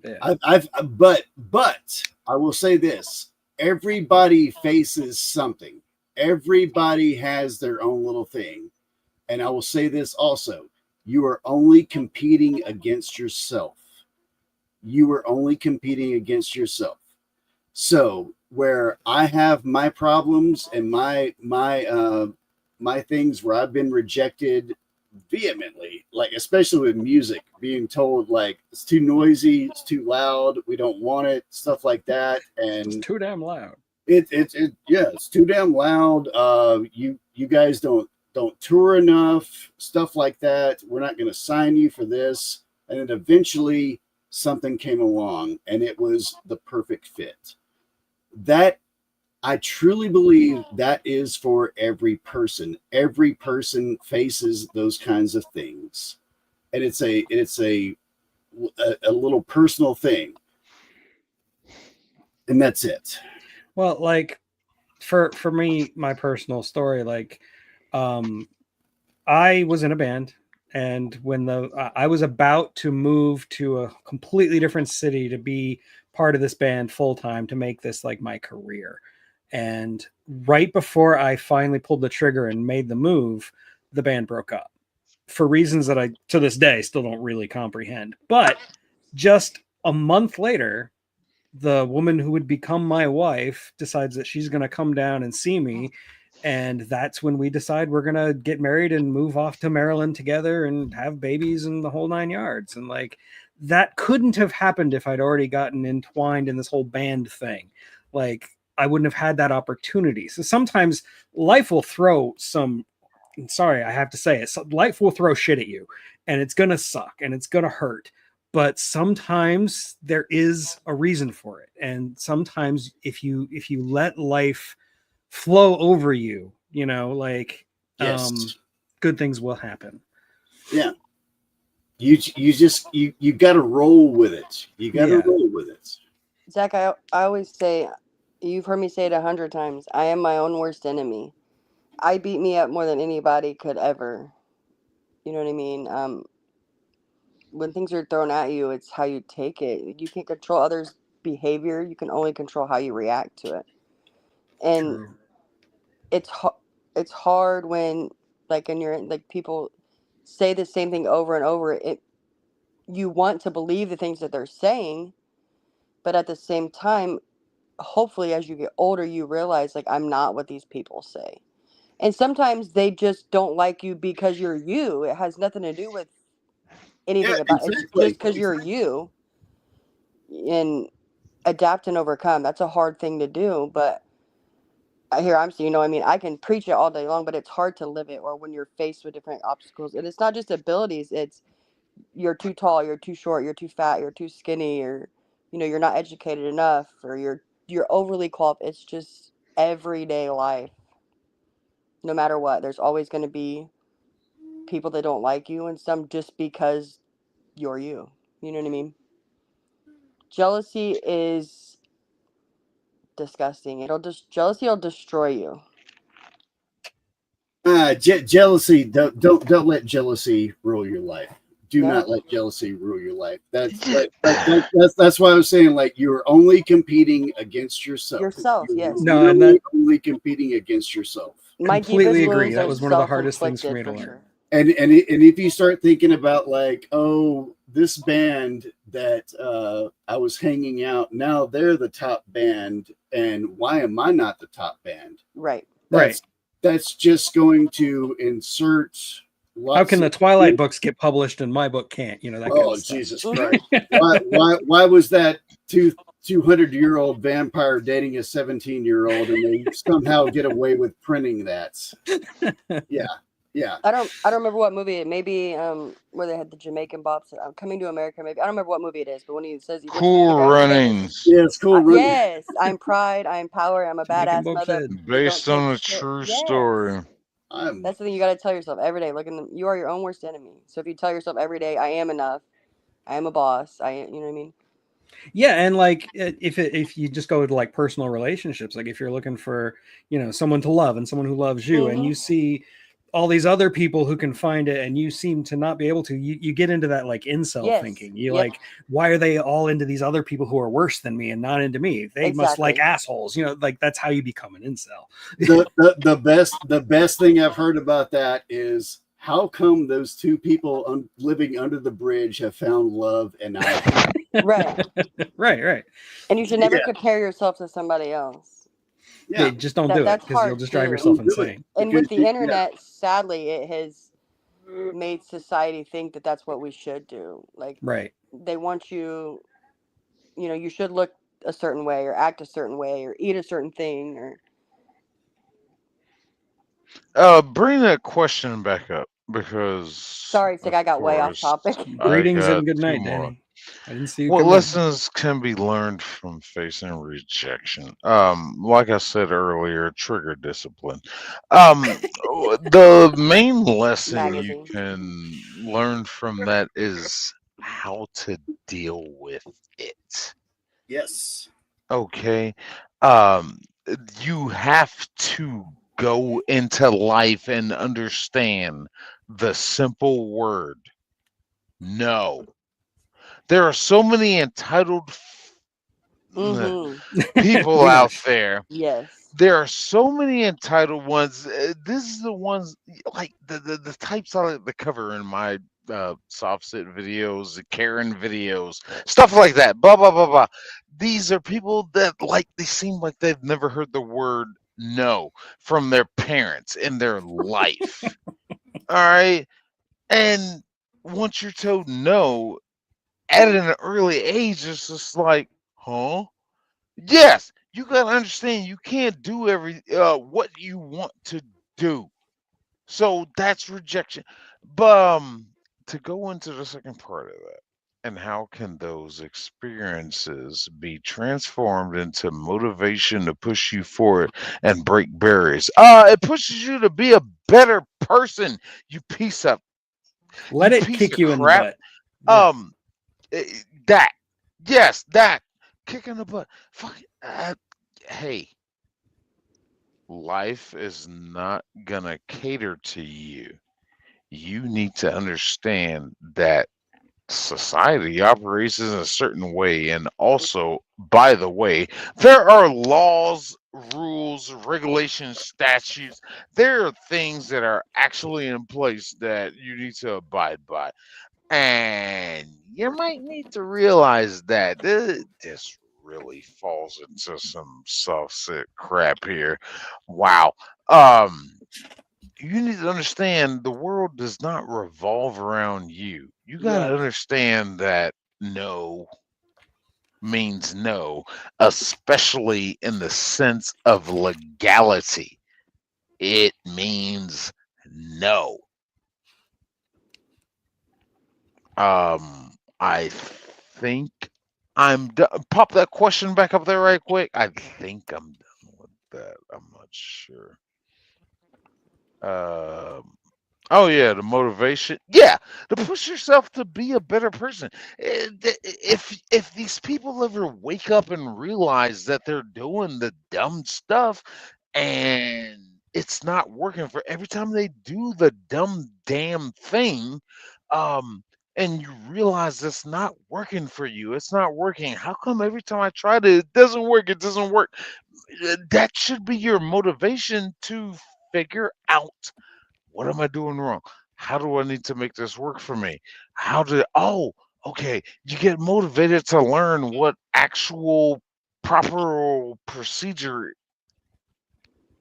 Yeah. But I will say this: everybody faces something. Everybody has their own little thing. And I will say this also: you are only competing against yourself. You are only competing against yourself. So where I have my problems and my things where I've been rejected vehemently, like especially with music, being told like it's too noisy, it's too loud, we don't want it, stuff like that, and It's too damn loud. It's too damn loud. You guys don't tour enough, stuff like that. We're not going to sign you for this. And then eventually something came along and it was the perfect fit. That I truly believe that is for every person. Every person faces those kinds of things. And it's a little personal thing. And that's it. Well, like for me, my personal story, like I was in a band, and when I was about to move to a completely different city to be part of this band full time, to make this like my career. And right before I finally pulled the trigger and made the move, the band broke up for reasons that I to this day still don't really comprehend. But just a month later, the woman who would become my wife decides that she's going to come down and see me. And that's when we decide we're going to get married and move off to Maryland together and have babies and the whole 9 yards. And like, that couldn't have happened if I'd already gotten entwined in this whole band thing. Like, I wouldn't have had that opportunity. So sometimes life will throw some, sorry, I have to say it, life will throw shit at you, and it's going to suck and it's going to hurt. But sometimes there is a reason for it. And sometimes if you let life flow over you, you know, like, Yes. good things will happen. Yeah. You got to roll with it. You got to Yeah. roll with it. Zach, I always say, you've heard me say it 100 times, I am my own worst enemy. I beat me up more than anybody could ever. You know what I mean? When things are thrown at you, it's how you take it. You can't control others' behavior. You can only control how you react to it. And True. it's hard when, like, and you're like, people say the same thing over and over. You want to believe the things that they're saying, but at the same time, hopefully as you get older, you realize, like, I'm not what these people say. And sometimes they just don't like you because you're you. It has nothing to do with anything about it's just because you're you. And adapt and overcome, that's a hard thing to do. But here I'm saying, you know, I mean, I can preach it all day long, but it's hard to live it, or when you're faced with different obstacles. And it's not just abilities, it's you're too tall, you're too short, you're too fat, you're too skinny, or, you know, you're not educated enough, or you're overly qualified. It's just everyday life. No matter what, there's always going to be people that don't like you, and some just because you're you. You know what I mean? Jealousy is disgusting. Jealousy will destroy you. Jealousy. Don't let jealousy rule your life. Do No. not let jealousy rule your life. That's why I was saying, like, you're only competing against yourself. Yes. No, and that only competing against yourself. My completely deepest agree. wounds That are was one of the hardest things for me to self-inflicted, learn. And if you start thinking about, like, oh, this band that I was hanging out, now they're the top band, and why am I not the top band? Right. That's just going to insert lots. How can the Twilight books get published and my book can't? You know, that kind of stuff. Jesus Christ! why was that 200-year-old vampire dating a 17-year-old, and they somehow get away with printing that? Yeah. I don't remember what movie it may be. Where they had the Jamaican bops. Coming to America. Maybe I don't remember what movie it is. But when he says, Cool Runnings. Yeah, it's Cool Runnings. Yes, I'm pride. I'm power. I'm a badass mother. Based on a true story. That's the thing you got to tell yourself every day. Look in the, you are your own worst enemy. So if you tell yourself every day, I am enough. I am a boss. You know what I mean? Yeah, and like if you just go to like personal relationships, like if you're looking for, you know, someone to love and someone who loves you, and you see all these other people who can find it and you seem to not be able to, you get into that like incel thinking. You like, why are they all into these other people who are worse than me and not into me? They must like assholes, you know, like that's how you become an incel. The best thing I've heard about that is, how come those two people living under the bridge have found love and I right. And you should never compare yourself to somebody else. Yeah, just don't do it, because you'll just drive yourself insane. And with the internet, sadly, it has made society think that that's what we should do. Like, they want you, you know, you should look a certain way or act a certain way or eat a certain thing or. Bring that question back up, because sorry, Sick, I got way off topic. Greetings and good night, Danny. I didn't see you. What lessons can be learned from facing rejection? Like I said earlier, trigger discipline. The main lesson you can learn from that is how to deal with it. Yes. Okay. You have to go into life and understand the simple word no. There are so many entitled people out there. Yes. There are so many entitled ones. This is the ones, like the types I like to cover in my soft sit videos, the Karen videos, stuff like that. Blah blah blah blah. These are people that, like, they seem like they've never heard the word no from their parents in their life. All right, and once you're told no, at an early age, it's just like, huh? Yes, you gotta understand you can't do what you want to do. So that's rejection. But to go into the second part of that, and how can those experiences be transformed into motivation to push you forward and break barriers? It pushes you to be a better person, you piece of Let it piece kick of you in the crap. butt. Yeah. Um, that, yes, that kick in the butt. Fuck. Hey, life is not gonna cater to you. You need to understand that society operates in a certain way. And also, by the way, there are laws, rules, regulations, statutes. There are things that are actually in place that you need to abide by. And you might need to realize that this really falls into some soft shit crap here. Wow. Um, you need to understand the world does not revolve around you. You got to Right. understand that no means no, especially in the sense of legality. It means no. I think I'm done. Pop that question back up there right quick. I think I'm done with that. I'm not sure. Um, oh yeah, the motivation. Yeah, to push yourself to be a better person. If these people ever wake up and realize that they're doing the dumb stuff and it's not working for every time they do the dumb damn thing, um, and you realize it's not working for you, it's not working. How come every time I try to, it doesn't work? It doesn't work. That should be your motivation to figure out what am I doing wrong? How do I need to make this work for me? Okay, you get motivated to learn what actual proper procedure,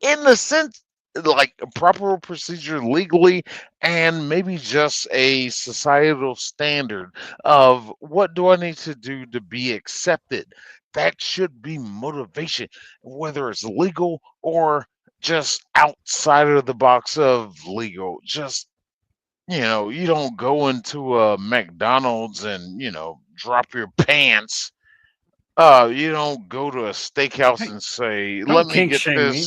in the sense, like a proper procedure legally, and maybe just a societal standard of what do I need to do to be accepted. That should be motivation, whether it's legal or just outside of the box of legal. Just, you don't go into a McDonald's and, drop your pants. You don't go to a steakhouse Hey, and say, don't kink shame me.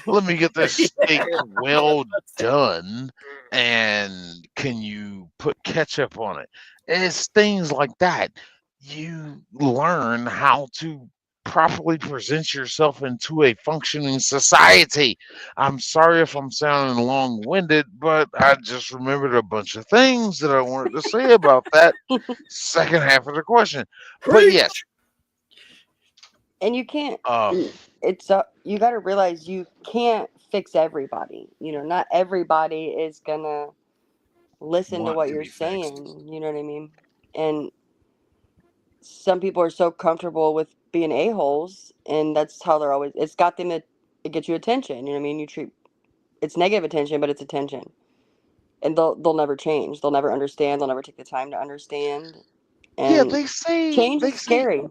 let me get this steak well done, and can you put ketchup on it? It's things like that. You learn how to properly present yourself into a functioning society. I'm sorry if I'm sounding long-winded, but I just remembered a bunch of things that I wanted to say about that second half of the question. But yes, Preach. And you can't. um, It's you got to realize you can't fix everybody. Not everybody is gonna listen to Want what to you're be fixed. saying. You know what I mean? And some people are so comfortable with being a-holes, and that's how they're always. It's got them. It gets you attention. You know what I mean? You treat it's negative attention, but it's attention, and they'll never change. They'll never understand. They'll never take the time to understand. yeah, And they say change they is say scary.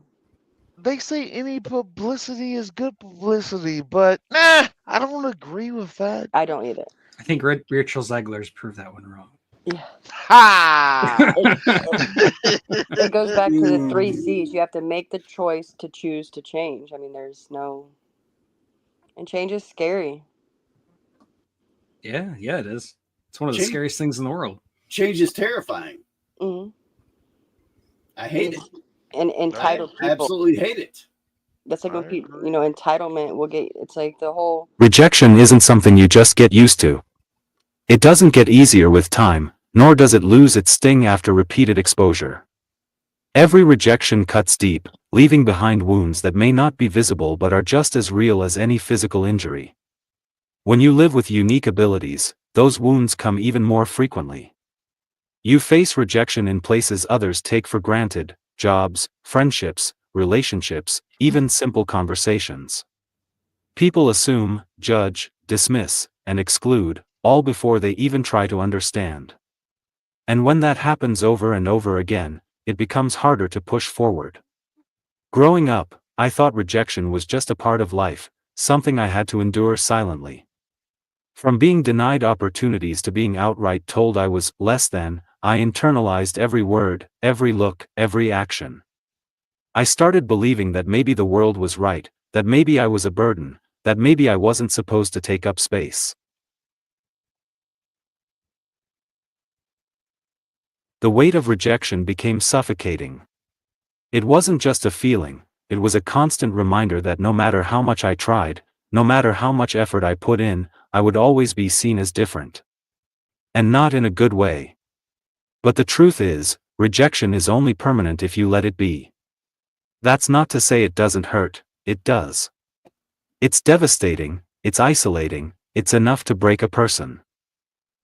they say any publicity is good publicity, but nah, I don't agree with that. I don't either. I think Rachel Zegler's proved that one wrong. Yeah. Ha! It goes back to the three Mm. C's. You have to make the choice to choose to change. I mean, there's no. And change is scary. Yeah, it is. It's one of the Change, scariest things in the world. change is terrifying. Hmm. I hate it. And I entitled people. absolutely hate it. That's like I when people, agree. entitlement will get. It's like the whole. Rejection isn't something you just get used to. It doesn't get easier with time, nor does it lose its sting after repeated exposure. Every rejection cuts deep, leaving behind wounds that may not be visible but are just as real as any physical injury. When you live with unique abilities, those wounds come even more frequently. You face rejection in places others take for granted: jobs, friendships, relationships, even simple conversations. People assume, judge, dismiss, and exclude, all before they even try to understand. And when that happens over and over again, it becomes harder to push forward. Growing up, I thought rejection was just a part of life, something I had to endure silently. From being denied opportunities to being outright told I was less than, I internalized every word, every look, every action. I started believing that maybe the world was right, that maybe I was a burden, that maybe I wasn't supposed to take up space. The weight of rejection became suffocating. It wasn't just a feeling, it was a constant reminder that no matter how much I tried, no matter how much effort I put in, I would always be seen as different. And not in a good way. But the truth is, rejection is only permanent if you let it be. That's not to say it doesn't hurt, it does. It's devastating, it's isolating, it's enough to break a person.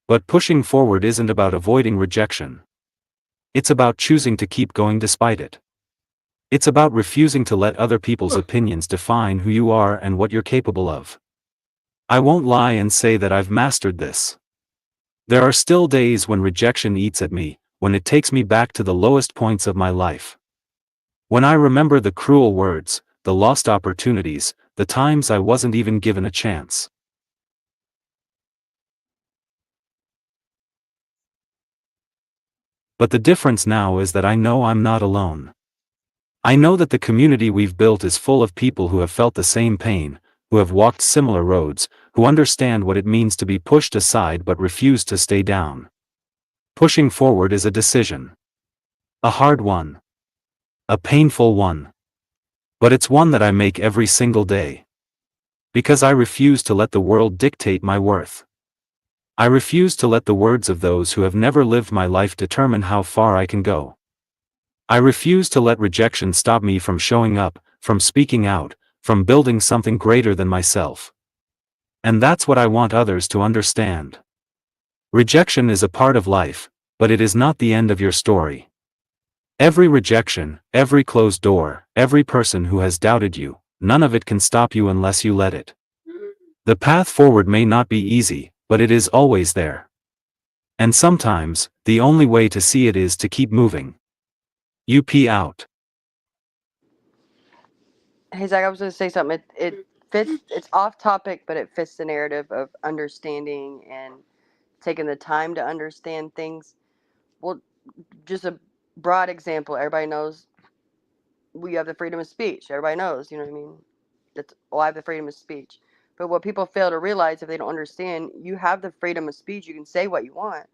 But pushing forward isn't about avoiding rejection. It's about choosing to keep going despite it. It's about refusing to let other people's opinions define who you are and what you're capable of. I won't lie and say that I've mastered this. There are still days when rejection eats at me, when it takes me back to the lowest points of my life. When I remember the cruel words, the lost opportunities, the times I wasn't even given a chance. But the difference now is that I know I'm not alone. I know that the community we've built is full of people who have felt the same pain, who have walked similar roads, who understand what it means to be pushed aside but refuse to stay down. Pushing forward is a decision. A hard one. A painful one. But it's one that I make every single day. Because I refuse to let the world dictate my worth. I refuse to let the words of those who have never lived my life determine how far I can go. I refuse to let rejection stop me from showing up, from speaking out, from building something greater than myself. And that's what I want others to understand. Rejection is a part of life, but it is not the end of your story. Every rejection, every closed door, every person who has doubted you, none of it can stop you unless you let it. The path forward may not be easy, but it is always there. And sometimes, the only way to see it is to keep moving. UP out. Hey Zach, I was going to say something. It fits. It's off topic, but it fits the narrative of understanding and taking the time to understand things. Well, just a broad example. Everybody knows we have the freedom of speech. Everybody knows, you know what I mean? I have the freedom of speech. But what people fail to realize, if they don't understand, you have the freedom of speech. You can say what you want,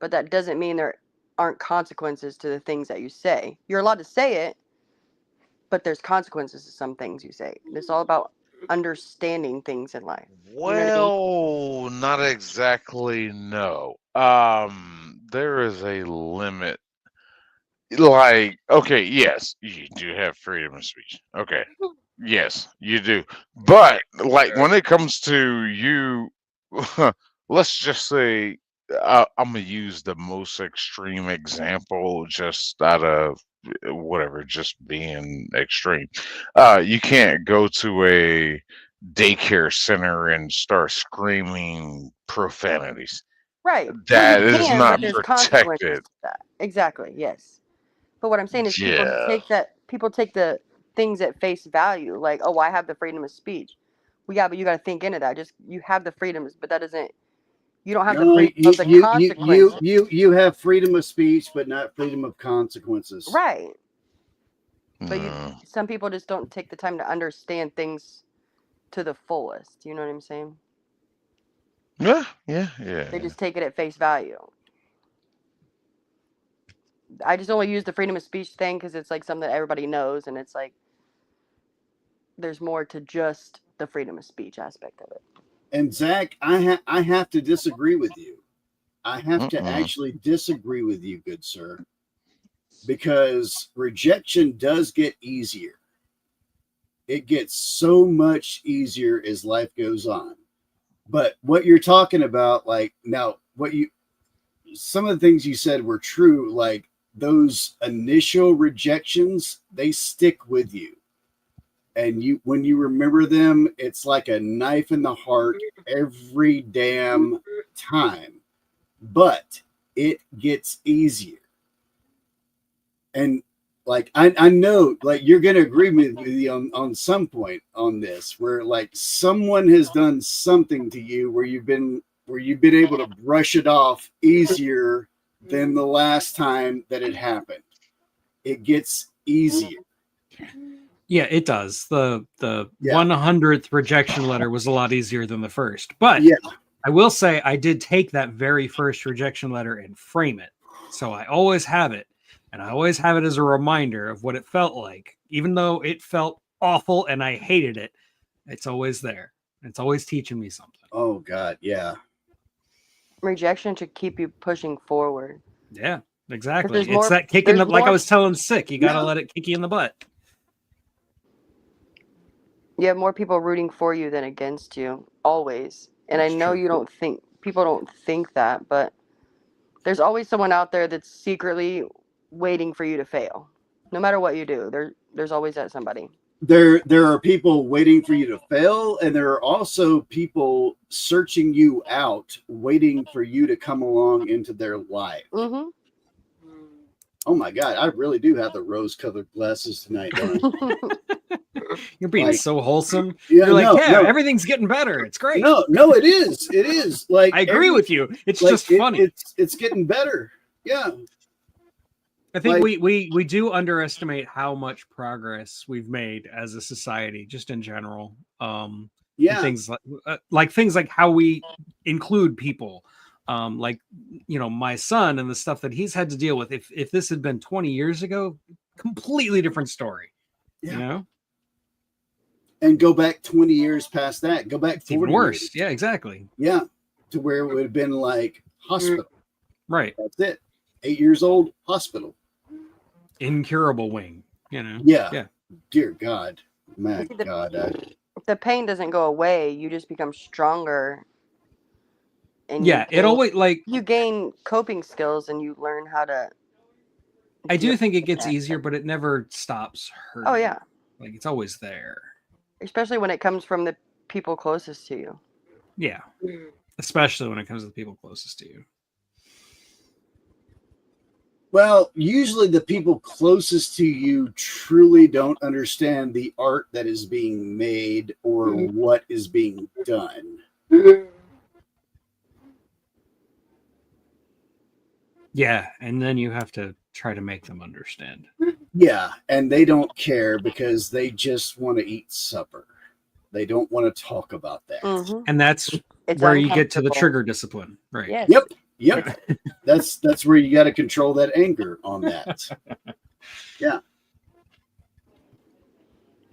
but that doesn't mean there aren't consequences to the things that you say. You're allowed to say it, but there's consequences to some things you say. It's all about understanding things in life. You know what I mean? Well, not exactly, no. There is a limit. Like, okay, yes, you do have freedom of speech. Okay. Yes, you do. But like when it comes to you, let's just say I'm gonna use the most extreme example just out of whatever, just being extreme. You can't go to a daycare center and start screaming profanities. Right. Well, you That is can, but not there's consequences protected. to that. Exactly. Yes. But what I'm saying is Yeah. people take the things at face value. Like, oh, I have the freedom of speech. Well, yeah, but you got to think into that. Just you have the freedoms, but that doesn't. You don't have the No, freedom of the consequences. you have freedom of speech, but not freedom of consequences. Right. But No. some people just don't take the time to understand things to the fullest. You know what I'm saying? Yeah, yeah, yeah. They just take it at face value. I just only use the freedom of speech thing because it's like something that everybody knows, and it's like there's more to just the freedom of speech aspect of it. And Zach, I have to disagree with you. I have to Mm-mm. actually disagree with you, good sir, because rejection does get easier. It gets so much easier as life goes on. But what you're talking about, like now, some of the things you said were true, like those initial rejections, they stick with you. And when you remember them, it's like a knife in the heart every damn time. But it gets easier. And like I know like you're gonna agree with me on some point on this, where like someone has done something to you where you've been able to brush it off easier than the last time that it happened. It gets easier. Yeah, it does. The Yeah. 100th rejection letter was a lot easier than the first. But Yeah. I will say I did take that very first rejection letter and frame it. So I always have it. And I always have it as a reminder of what it felt like. Even though it felt awful and I hated it, it's always there. It's always teaching me something. Oh God, yeah. Rejection should keep you pushing forward. Yeah, exactly. There's It's that kick in the, like I more- was telling Sick, you got to Yeah. let it kick you in the butt. You have more people rooting for you than against you, always. And That's I know true. people don't think that, but there's always someone out there that's secretly waiting for you to fail. No matter what you do, there's always that somebody. There are people waiting for you to fail, and there are also people searching you out, waiting for you to come along into their life. Mm-hmm. Oh my God, I really do have the rose-colored glasses tonight, don't I? You're being Like, so wholesome. Yeah, You're like, no, yeah, no. everything's getting better. It's great. No, it is. It is. Like I agree with you. It's like, just funny. It's getting better. Yeah. I think like- we do underestimate how much progress we've made as a society, just in general. And Yeah. things like how we include people. Like, you know, my son and the stuff that he's had to deal with. If this had been 20 years ago, completely different story. Yeah. You know? And go back 20 years past that. Go back 40 Even worse. years. Yeah, exactly. Yeah. To where it would have been like hospital. Right. That's it. 8 years old, hospital. Incurable wing, you know? Yeah. Yeah. Dear God. My See, the- God. If the pain doesn't go away, you just become stronger. And Yeah, it always, like, you gain coping skills and you learn how to. I do deal think it with gets that. easier, but it never stops hurting. Oh yeah, Like, it's always there. especially when it comes from the people closest to you. Yeah. Especially when it comes to the people closest to you. Well, usually the people closest to you truly don't understand the art that is being made or what is being done. Yeah, and then you have to try to make them understand. Yeah, and they don't care because they just want to eat supper. They don't want to talk about that. Mhm. And that's It's where you get to the uncomfortable. trigger discipline, right? Yes. Yep. That's where you got to control that anger on that.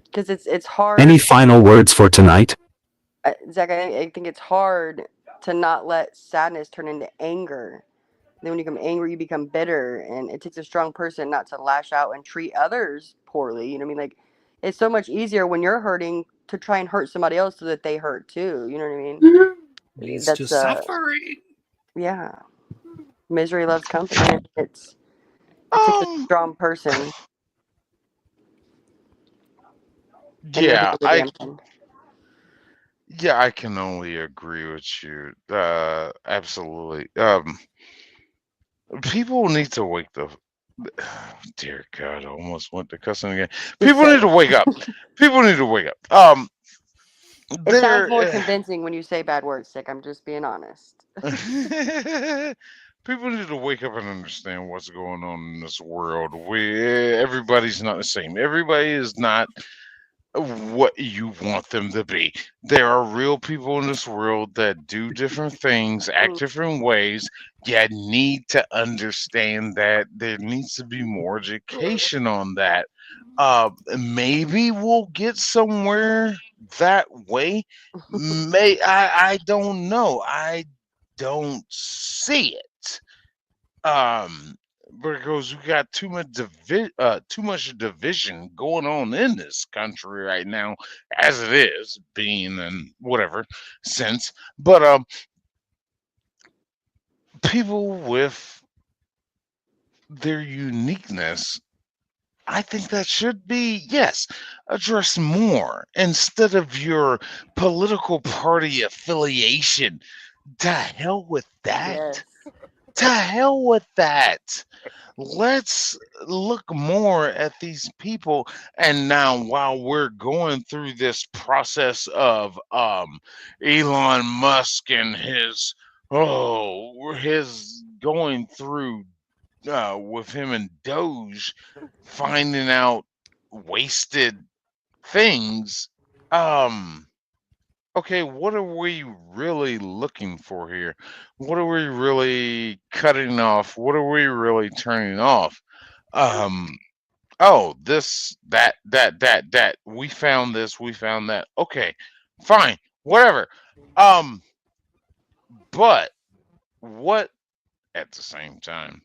Because it's hard. Any final words for tonight? Zach, I think it's hard to not let sadness turn into anger. Then when you become angry, you become bitter, and it takes a strong person not to lash out and treat others poorly. You know what I mean? Like, it's so much easier when you're hurting to try and hurt somebody else so that they hurt too. You know what I mean? Leads That's, to suffering. Yeah. Misery loves company. And it takes a strong person. Yeah, to I do the damn thing. yeah, I can only agree with you. Absolutely. People need to wake the dear God, I almost went to cussing again. People need to wake up. People need to wake up. It sounds more convincing when you say bad words, Sick. I'm just being honest. People need to wake up and understand what's going on in this world. Everybody's not the same. Everybody is not what you want them to be. There are real people in this world that do different things, act different ways. You need to understand that there needs to be more education on that. Maybe we'll get somewhere that way. I don't know. I don't see it. Because we got too much division going on in this country right now, as it is being in whatever sense. But people with their uniqueness, I think that should be, yes, addressed more instead of your political party affiliation. To hell with that. Yes. to hell with that. Let's look more at these people. And now, while we're going through this process of Elon Musk and his going through with him and Doge finding out wasted things, okay, what are we really looking for here? What are we really cutting off? What are we really turning off? Oh, this, that. We found this, we found that. Okay, fine, whatever. But what at the same time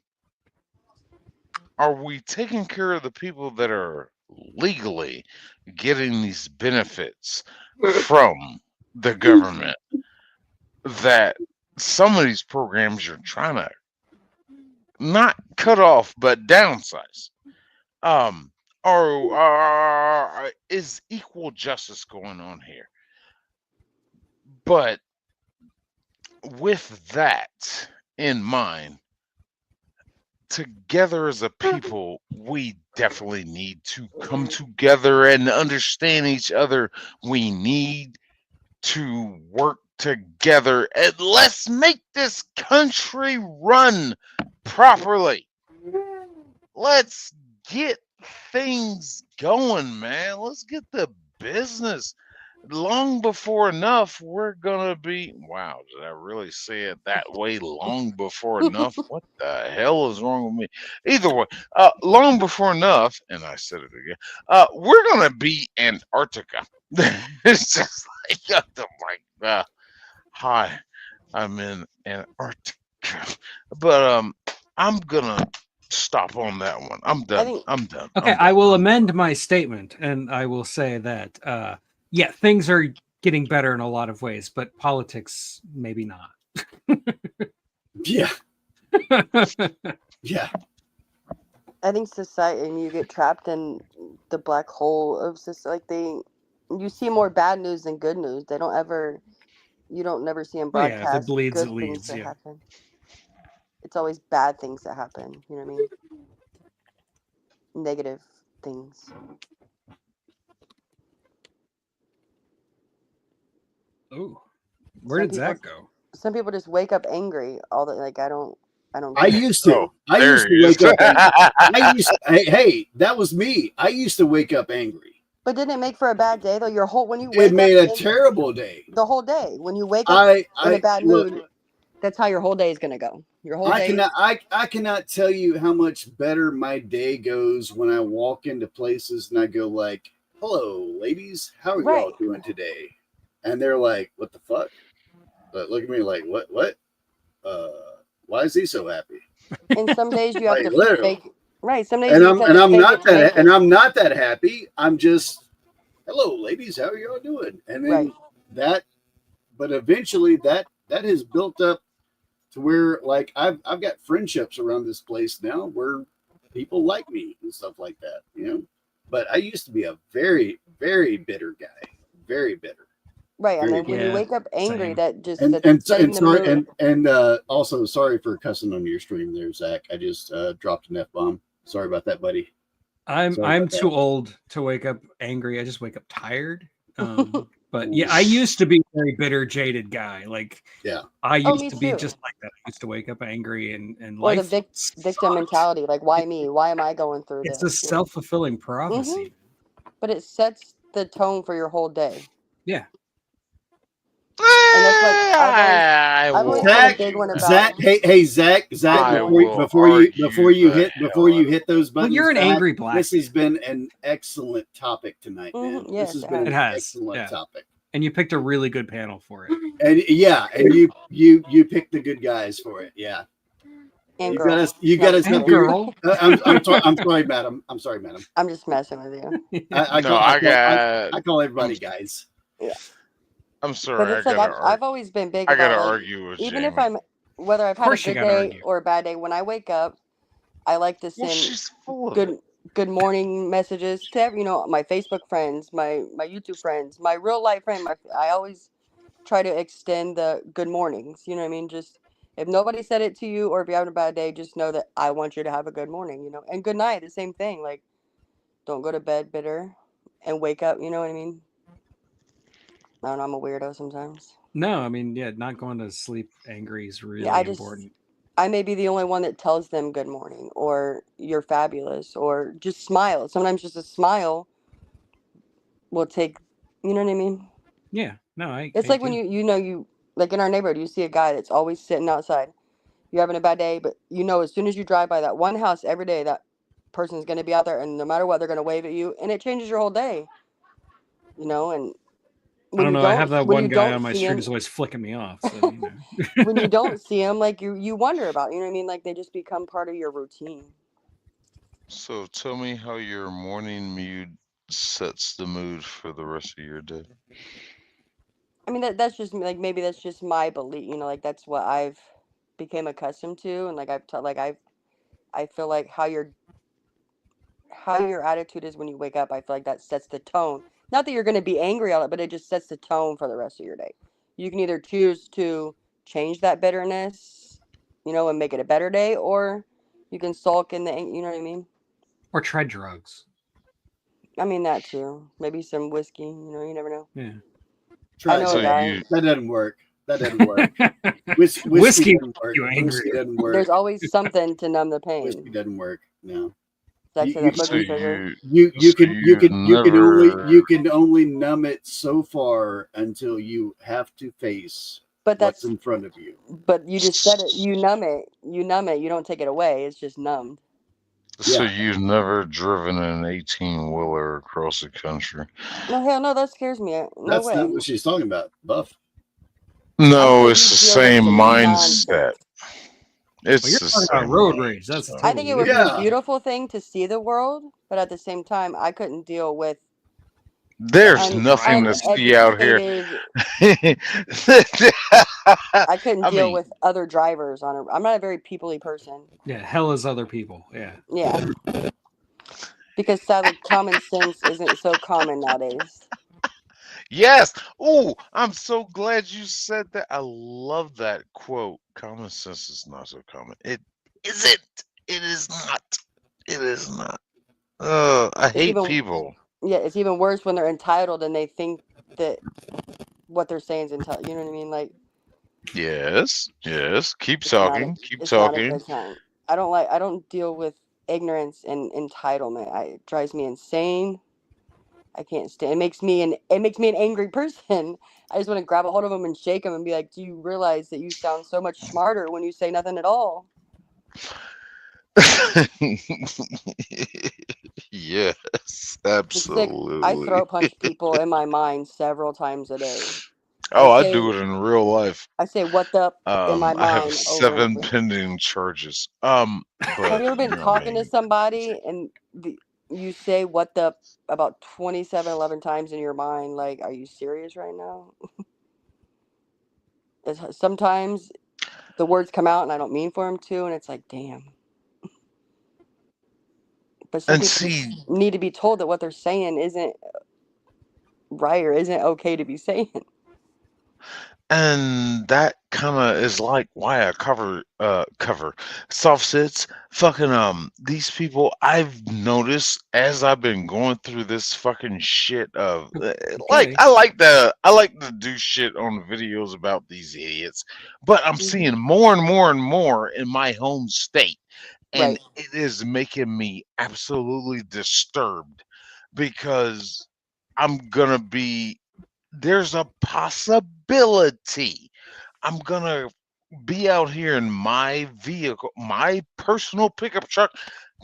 are we taking care of the people that are legally getting these benefits from the government that some of these programs are trying to not cut off but downsize? Or is equal justice going on here? But with that in mind, together as a people, we definitely need to come together and understand each other. We need to work together and let's make this country run properly. Let's get things going, man. Let's get the business. Long before enough, we're gonna be. Wow, did I really say it that way? Long before enough. What the hell is wrong with me? Either way, long before enough, and I said it again. We're gonna be Antarctica. It's just like I'm like, hi, I'm in Antarctica, but I'm gonna stop on that one. I'm done. I'm done. Okay, I will amend my statement, and I will say that. Yeah, things are getting better in a lot of ways, but politics, maybe not. Yeah. Yeah. I think society, and you get trapped in the black hole of society. Like you see more bad news than good news. They don't ever, you don't never see them broadcast yeah, if it bleeds, good it leads, things that yeah. happen. It's always bad things that happen. You know what I mean? Negative things. Ooh, where did Zach go? Some people just wake up angry all the like. I don't. I used to. I used to wake up angry. Hey, that was me. I used to wake up angry. But didn't it make for a bad day though? Your whole when you wake it made up a terrible day. The whole day when you wake up in a bad mood, that's how your whole day is gonna go. Your whole day. I cannot tell you how much better my day goes when I walk into places and I go like, "Hello, ladies, how are y'all doing today?" And they're like, "What the fuck?" But look at me like, "What? Why is he so happy?" And some days you have like, to literally. fake. Right. Some days I'm not that happy. I'm just, "Hello, ladies, how are y'all doing?" And then but eventually that has built up to where like I've got friendships around this place now where people like me and stuff like that, you know. But I used to be a very, very bitter guy, very bitter. Right, and then when you wake up angry, that just and also sorry for cussing on your stream there, Zach. I just dropped an F-bomb. Sorry about that, buddy. I'm too old to wake up angry. I just wake up tired. But yeah, I used to be a very bitter, jaded guy. Like, I used to be just like that. I used to wake up angry and or life the victim mentality. Like, why me? Why am I going through this? this? It's a self-fulfilling prophecy. But it sets the tone for your whole day. Yeah. And that's what I've always been a big one about. Zach, hey, Zach, before you hit those buttons. Well, you're an angry black. This has been an excellent topic tonight, man. Yes, this has been an excellent topic. And you picked a really good panel for it. And you picked the good guys for it. Yeah. And you got us up here. I'm sorry, madam. I'm just messing with you. I call everybody guys. Yeah. I'm sorry. But it's I've always been big. I gotta about, argue with even Jamie. if whether I've had a good day or a bad day. When I wake up, I like to send good morning messages to my Facebook friends, my YouTube friends, my real life friend. I always try to extend the good mornings. You know what I mean? Just If nobody said it to you, or if you're having a bad day, just know that I want you to have a good morning, and good night. The same thing. Like, don't go to bed bitter and wake up. You know what I mean? I don't know. I'm a weirdo sometimes. No, I mean, yeah, not going to sleep angry is really Yeah, important. I may be the only one that tells them good morning or you're fabulous or just smile. Sometimes just a smile will take, you know what I mean? Yeah, no, It's I like when do. you like in our neighborhood, you see a guy that's always sitting outside. You're having a bad day, but as soon as you drive by that one house every day, that person's going to be out there, and no matter what, they're going to wave at you, and it changes your whole day, and I don't know. I have that when one you guy don't on my see street him, who's always flicking me off. So, when you don't see him, like you wonder about, you know what I mean? Like they just become part of your routine. So tell me how your morning mood sets the mood for the rest of your day. I mean that's just like maybe that's just my belief, like that's what I've became accustomed to, and like I feel like how your attitude is when you wake up. I feel like that sets the tone. Not that you're going to be angry all it, but it just sets the tone for the rest of your day. You can either choose to change that bitterness, and make it a better day, or you can sulk in the, you know what I mean? or try drugs. I mean that too. Maybe some whiskey. You never know. Yeah. I Try know a So guy. you that doesn't work. That doesn't work. Whiskey Whiskey doesn't makes work. you angry. Whiskey doesn't work. There's always something to numb the Whiskey pain. doesn't work. No. That's You that so booger sugar. you you so can you you've can you can never you can only numb it so far until you have to face But what's that's in front of you. but you just said it. You numb it. You numb it. You don't take it away. It's just numbed. so Yeah, you've never driven an 18-wheeler across the country. No, hell no, that scares me. No that's not way. what she's talking about, Buff. I'm No, saying it's you the deal with same some mindset. nonsense. Well, It's you're the talking about same road rage. That's mindset. I think it totally would be a different. Yeah, beautiful thing to see the world, but at the same time, I couldn't deal with the There's nothing to see out here. uneducated. I I couldn't deal mean, with other drivers on a. I'm not a very peoply person. Yeah, hell is other people. Yeah. Yeah, because sadly, common sense isn't so common nowadays. yes. Oh, I'm so glad you said that. I love that quote. Common sense is not so common. It isn't. It is not. It is not. I It's hate even people. it's even worse when they're entitled and they think that what they're saying is entitled. You know what I mean? Like Yes. Yes. Keep it's not a talking. Keep it's not a talking. good time. I don't deal with ignorance and entitlement. It drives me insane. I can't stand. It makes me an angry person. I just want to grab a hold of them and shake them and be like, "Do you realize that you sound so much smarter when you say nothing at all?" Yes, It's like I absolutely. throat punch people in my mind several times a day. I Oh, I say do it in real life. "what the" in my I have mind over and 7 over. pending charges. Have But you ever been I talking to mean, somebody and you say "what the" about 27, 11 times in your mind? Like, are you serious right now? Sometimes the words come out and I don't mean for them to, and it's like, damn. But some and people just see, need to be told that what they're saying isn't right or isn't okay to be saying. and that kind of is like why I cover soft sits. Fucking these people I've noticed as I've been going through this fucking shit of like Okay. I like to do shit on videos about these idiots, but I'm Hmm. seeing more and more and more in my home state, and Right. it is making me absolutely disturbed because I'm gonna be there's a possibility I'm gonna be out here in my vehicle, my personal pickup truck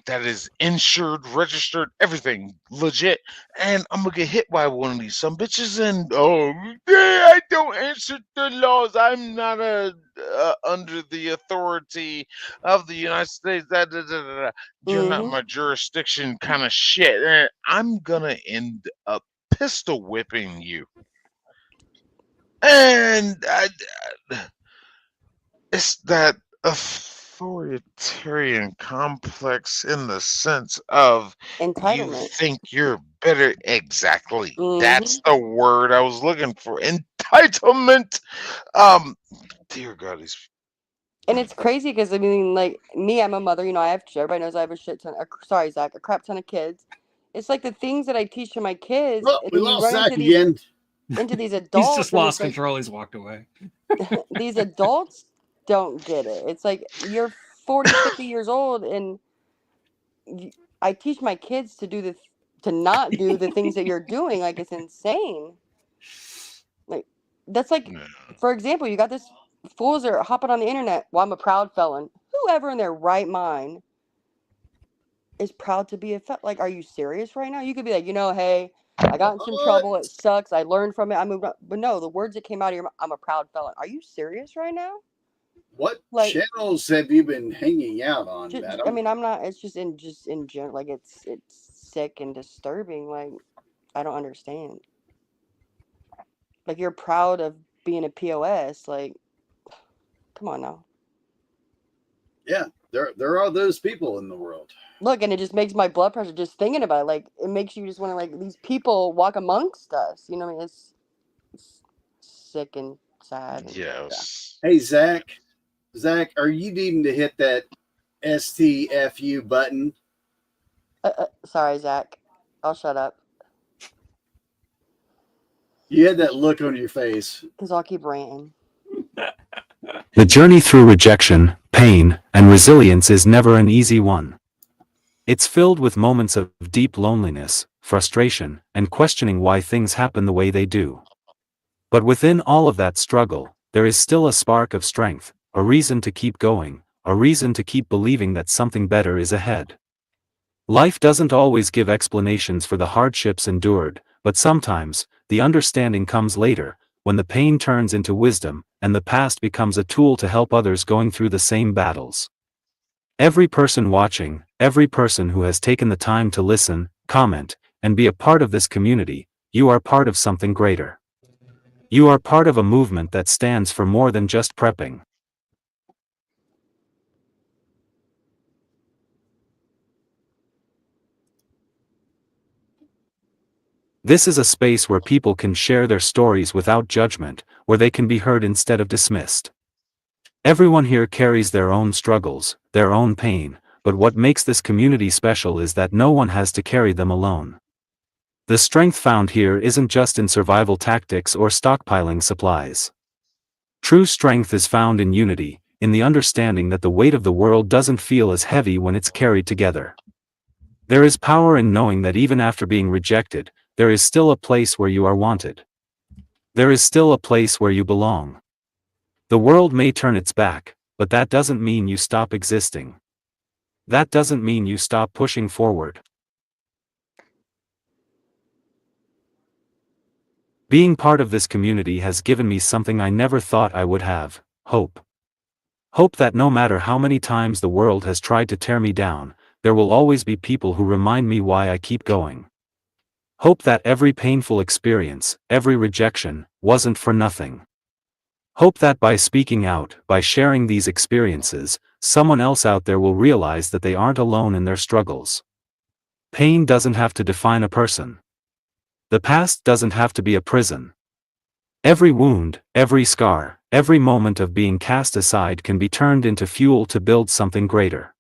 that is insured, registered, everything legit, and I'm gonna get hit by one of these some bitches, and oh, I don't answer the laws. I'm not under the authority of the United States. You're not Hmm. my jurisdiction, kind of shit. And I'm gonna end up pistol whipping you. And it's that authoritarian complex in the sense of you Entitlement. think you're better. Exactly. Hmm. That's the word I was looking for. Entitlement. Um, dear God, these. And it's crazy because, I mean, like, me, I'm a mother, you know, everybody knows I have a shit ton, sorry, Zach, a crap ton of kids. It's like the things that I teach to my kids, Oh, and we then you lost run Zach into these again. adults. He's just and lost it's like, control. He's walked away. these adults don't get it. It's like, you're 40, 50 years old, and I teach my kids to not do the things that you're doing. Like, it's insane. Like, that's like, Yeah. for example, you got this fools are hopping on the internet. Well, I'm a proud felon. Whoever in their right mind is proud to be a felon? Like, are you serious right now? You could be like, hey, I got in some trouble. It sucks. I learned from it. I moved on. But no, the words that came out of your mouth, I'm a proud felon. Are you serious right now? What Like, channels have you been hanging out on, madam? I mean, I'm not. It's just in general. Like, it's sick and disturbing. Like, I don't understand. Like, you're proud of being a POS. Like, come on now. Yeah, there are those people in the world. Look, and it just makes my blood pressure just thinking about it. Like, it makes you just want to, like, these people walk amongst us. You know what I mean? It's sick and sad. And, Yes. Hey, Zach, are you needing to hit that STFU button? sorry, Zach. I'll shut up. You had that look on your face. Because I'll keep ranting. The journey through rejection, pain, and resilience is never an easy one. It's filled with moments of deep loneliness, frustration, and questioning why things happen the way they do. But within all of that struggle, there is still a spark of strength, a reason to keep going, a reason to keep believing that something better is ahead. Life doesn't always give explanations for the hardships endured, but sometimes, the understanding comes later, when the pain turns into wisdom, and the past becomes a tool to help others going through the same battles. Every person watching, every person who has taken the time to listen, comment, and be a part of this community, you are part of something greater. You are part of a movement that stands for more than just prepping. This is a space where people can share their stories without judgment, where they can be heard instead of dismissed. Everyone here carries their own struggles, their own pain, but what makes this community special is that no one has to carry them alone. The strength found here isn't just in survival tactics or stockpiling supplies. True strength is found in unity, in the understanding that the weight of the world doesn't feel as heavy when it's carried together. There is power in knowing that even after being rejected, there is still a place where you are wanted. There is still a place where you belong. The world may turn its back, but that doesn't mean you stop existing. That doesn't mean you stop pushing forward. Being part of this community has given me something I never thought I would have: hope. Hope that no matter how many times the world has tried to tear me down, there will always be people who remind me why I keep going. Hope that every painful experience, every rejection, wasn't for nothing. Hope that by speaking out, by sharing these experiences, someone else out there will realize that they aren't alone in their struggles. Pain doesn't have to define a person. The past doesn't have to be a prison. Every wound, every scar, every moment of being cast aside can be turned into fuel to build something greater.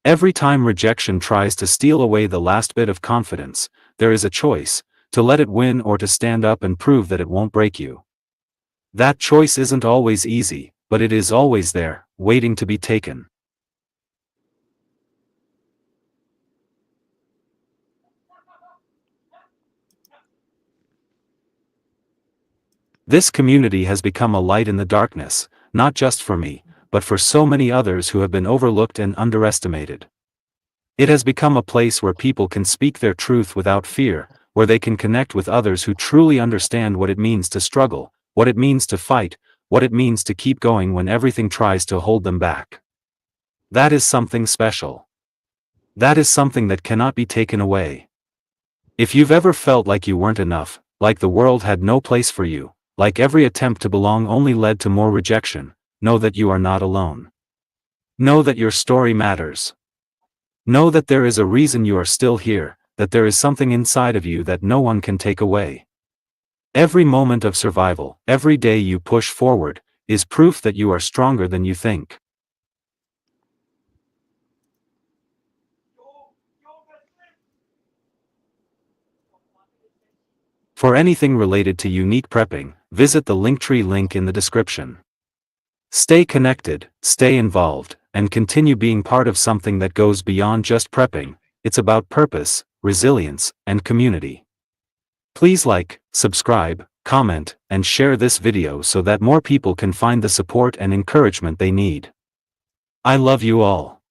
Every time rejection tries to steal away the last bit of confidence, there is a choice: to let it win or to stand up and prove that it won't break you. That choice isn't always easy, but it is always there, waiting to be taken. This community has become a light in the darkness, not just for me, but for so many others who have been overlooked and underestimated. It has become a place where people can speak their truth without fear, where they can connect with others who truly understand what it means to struggle, what it means to fight, what it means to keep going when everything tries to hold them back. That is something special. That is something that cannot be taken away. If you've ever felt like you weren't enough, like the world had no place for you, like every attempt to belong only led to more rejection, know that you are not alone. Know that your story matters. Know that there is a reason you are still here, that there is something inside of you that no one can take away. Every moment of survival, every day you push forward, is proof that you are stronger than you think. For anything related to unique prepping, visit the LinkTree link in the description. Stay connected, stay involved, and continue being part of something that goes beyond just prepping. It's about purpose, resilience, and community. Please like, subscribe, comment, and share this video so that more people can find the support and encouragement they need. I love you all.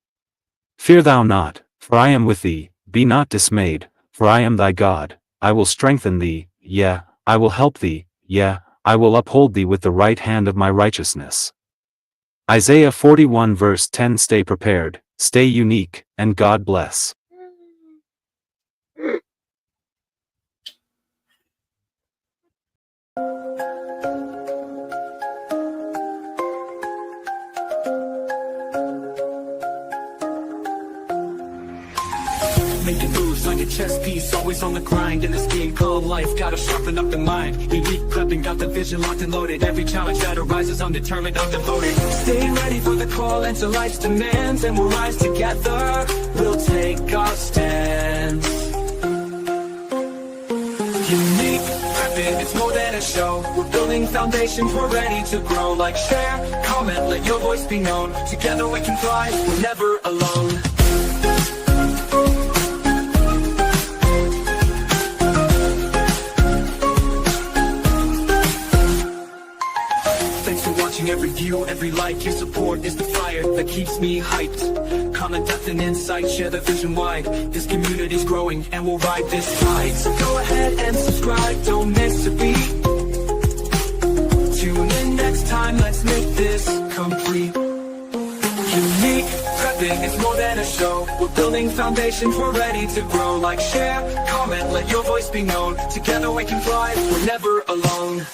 Fear thou not, for I am with thee, be not dismayed, for I am thy God, I will strengthen thee, yeah, I will help thee, yeah, I will uphold thee with the right hand of my righteousness. Isaiah 41 verse 10. Stay prepared, stay unique, and God bless. Making moves like a chess piece, always on the grind. In this game called life, gotta sharpen up the mind. Unique prepping, got the vision locked and loaded. Every challenge that arises, I'm determined, I'm devoted. Stay ready for the call and to life's demands, and we'll rise together, we'll take our stance. Unique prepping, it's more than a show. We're building foundations, we're ready to grow. Like, share, comment, let your voice be known. Together we can thrive, we're never alone. Every view, every like, your support is the fire that keeps me hyped. Common depth and insight, share the vision wide. This community's growing and we'll ride this tide. So go ahead and subscribe, don't miss a beat. Tune in next time, let's make this complete. Unique prepping, it's more than a show. We're building foundations, we're ready to grow. Like, share, comment, let your voice be known. Together we can thrive, we're never alone.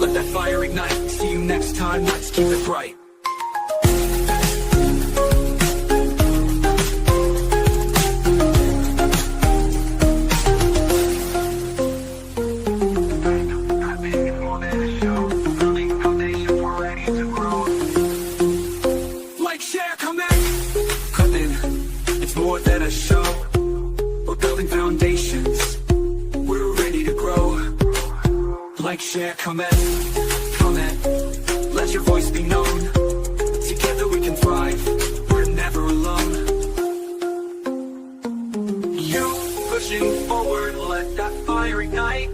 Let that fire ignite. See you next time, let's keep it bright. Like, share, comment. Prepping, it's more than a show. We're building foundations, we're ready to grow. Like, share, comment, let your voice be known. Together we can thrive, we're never alone. You pushing forward, let that fire ignite.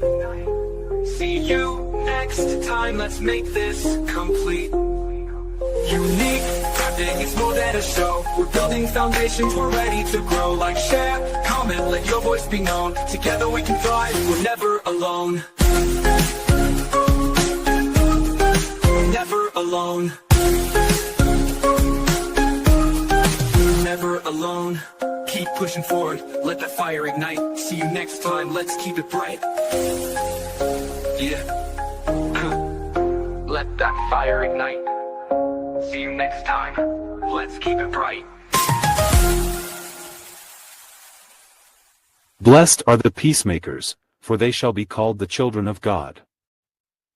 See you next time, let's make this complete. Unique prepping, it's more than a show. We're building foundations, we're ready to grow. Like, share, comment, let your voice be known. Together we can thrive, we're never alone. Never alone. Never alone. Keep pushing forward, let that fire ignite. See you next time, let's keep it bright. Yeah. Let that fire ignite. See you next time, let's keep it bright. Blessed are the peacemakers, for they shall be called the children of God.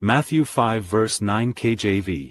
Matthew 5 verse 9 KJV.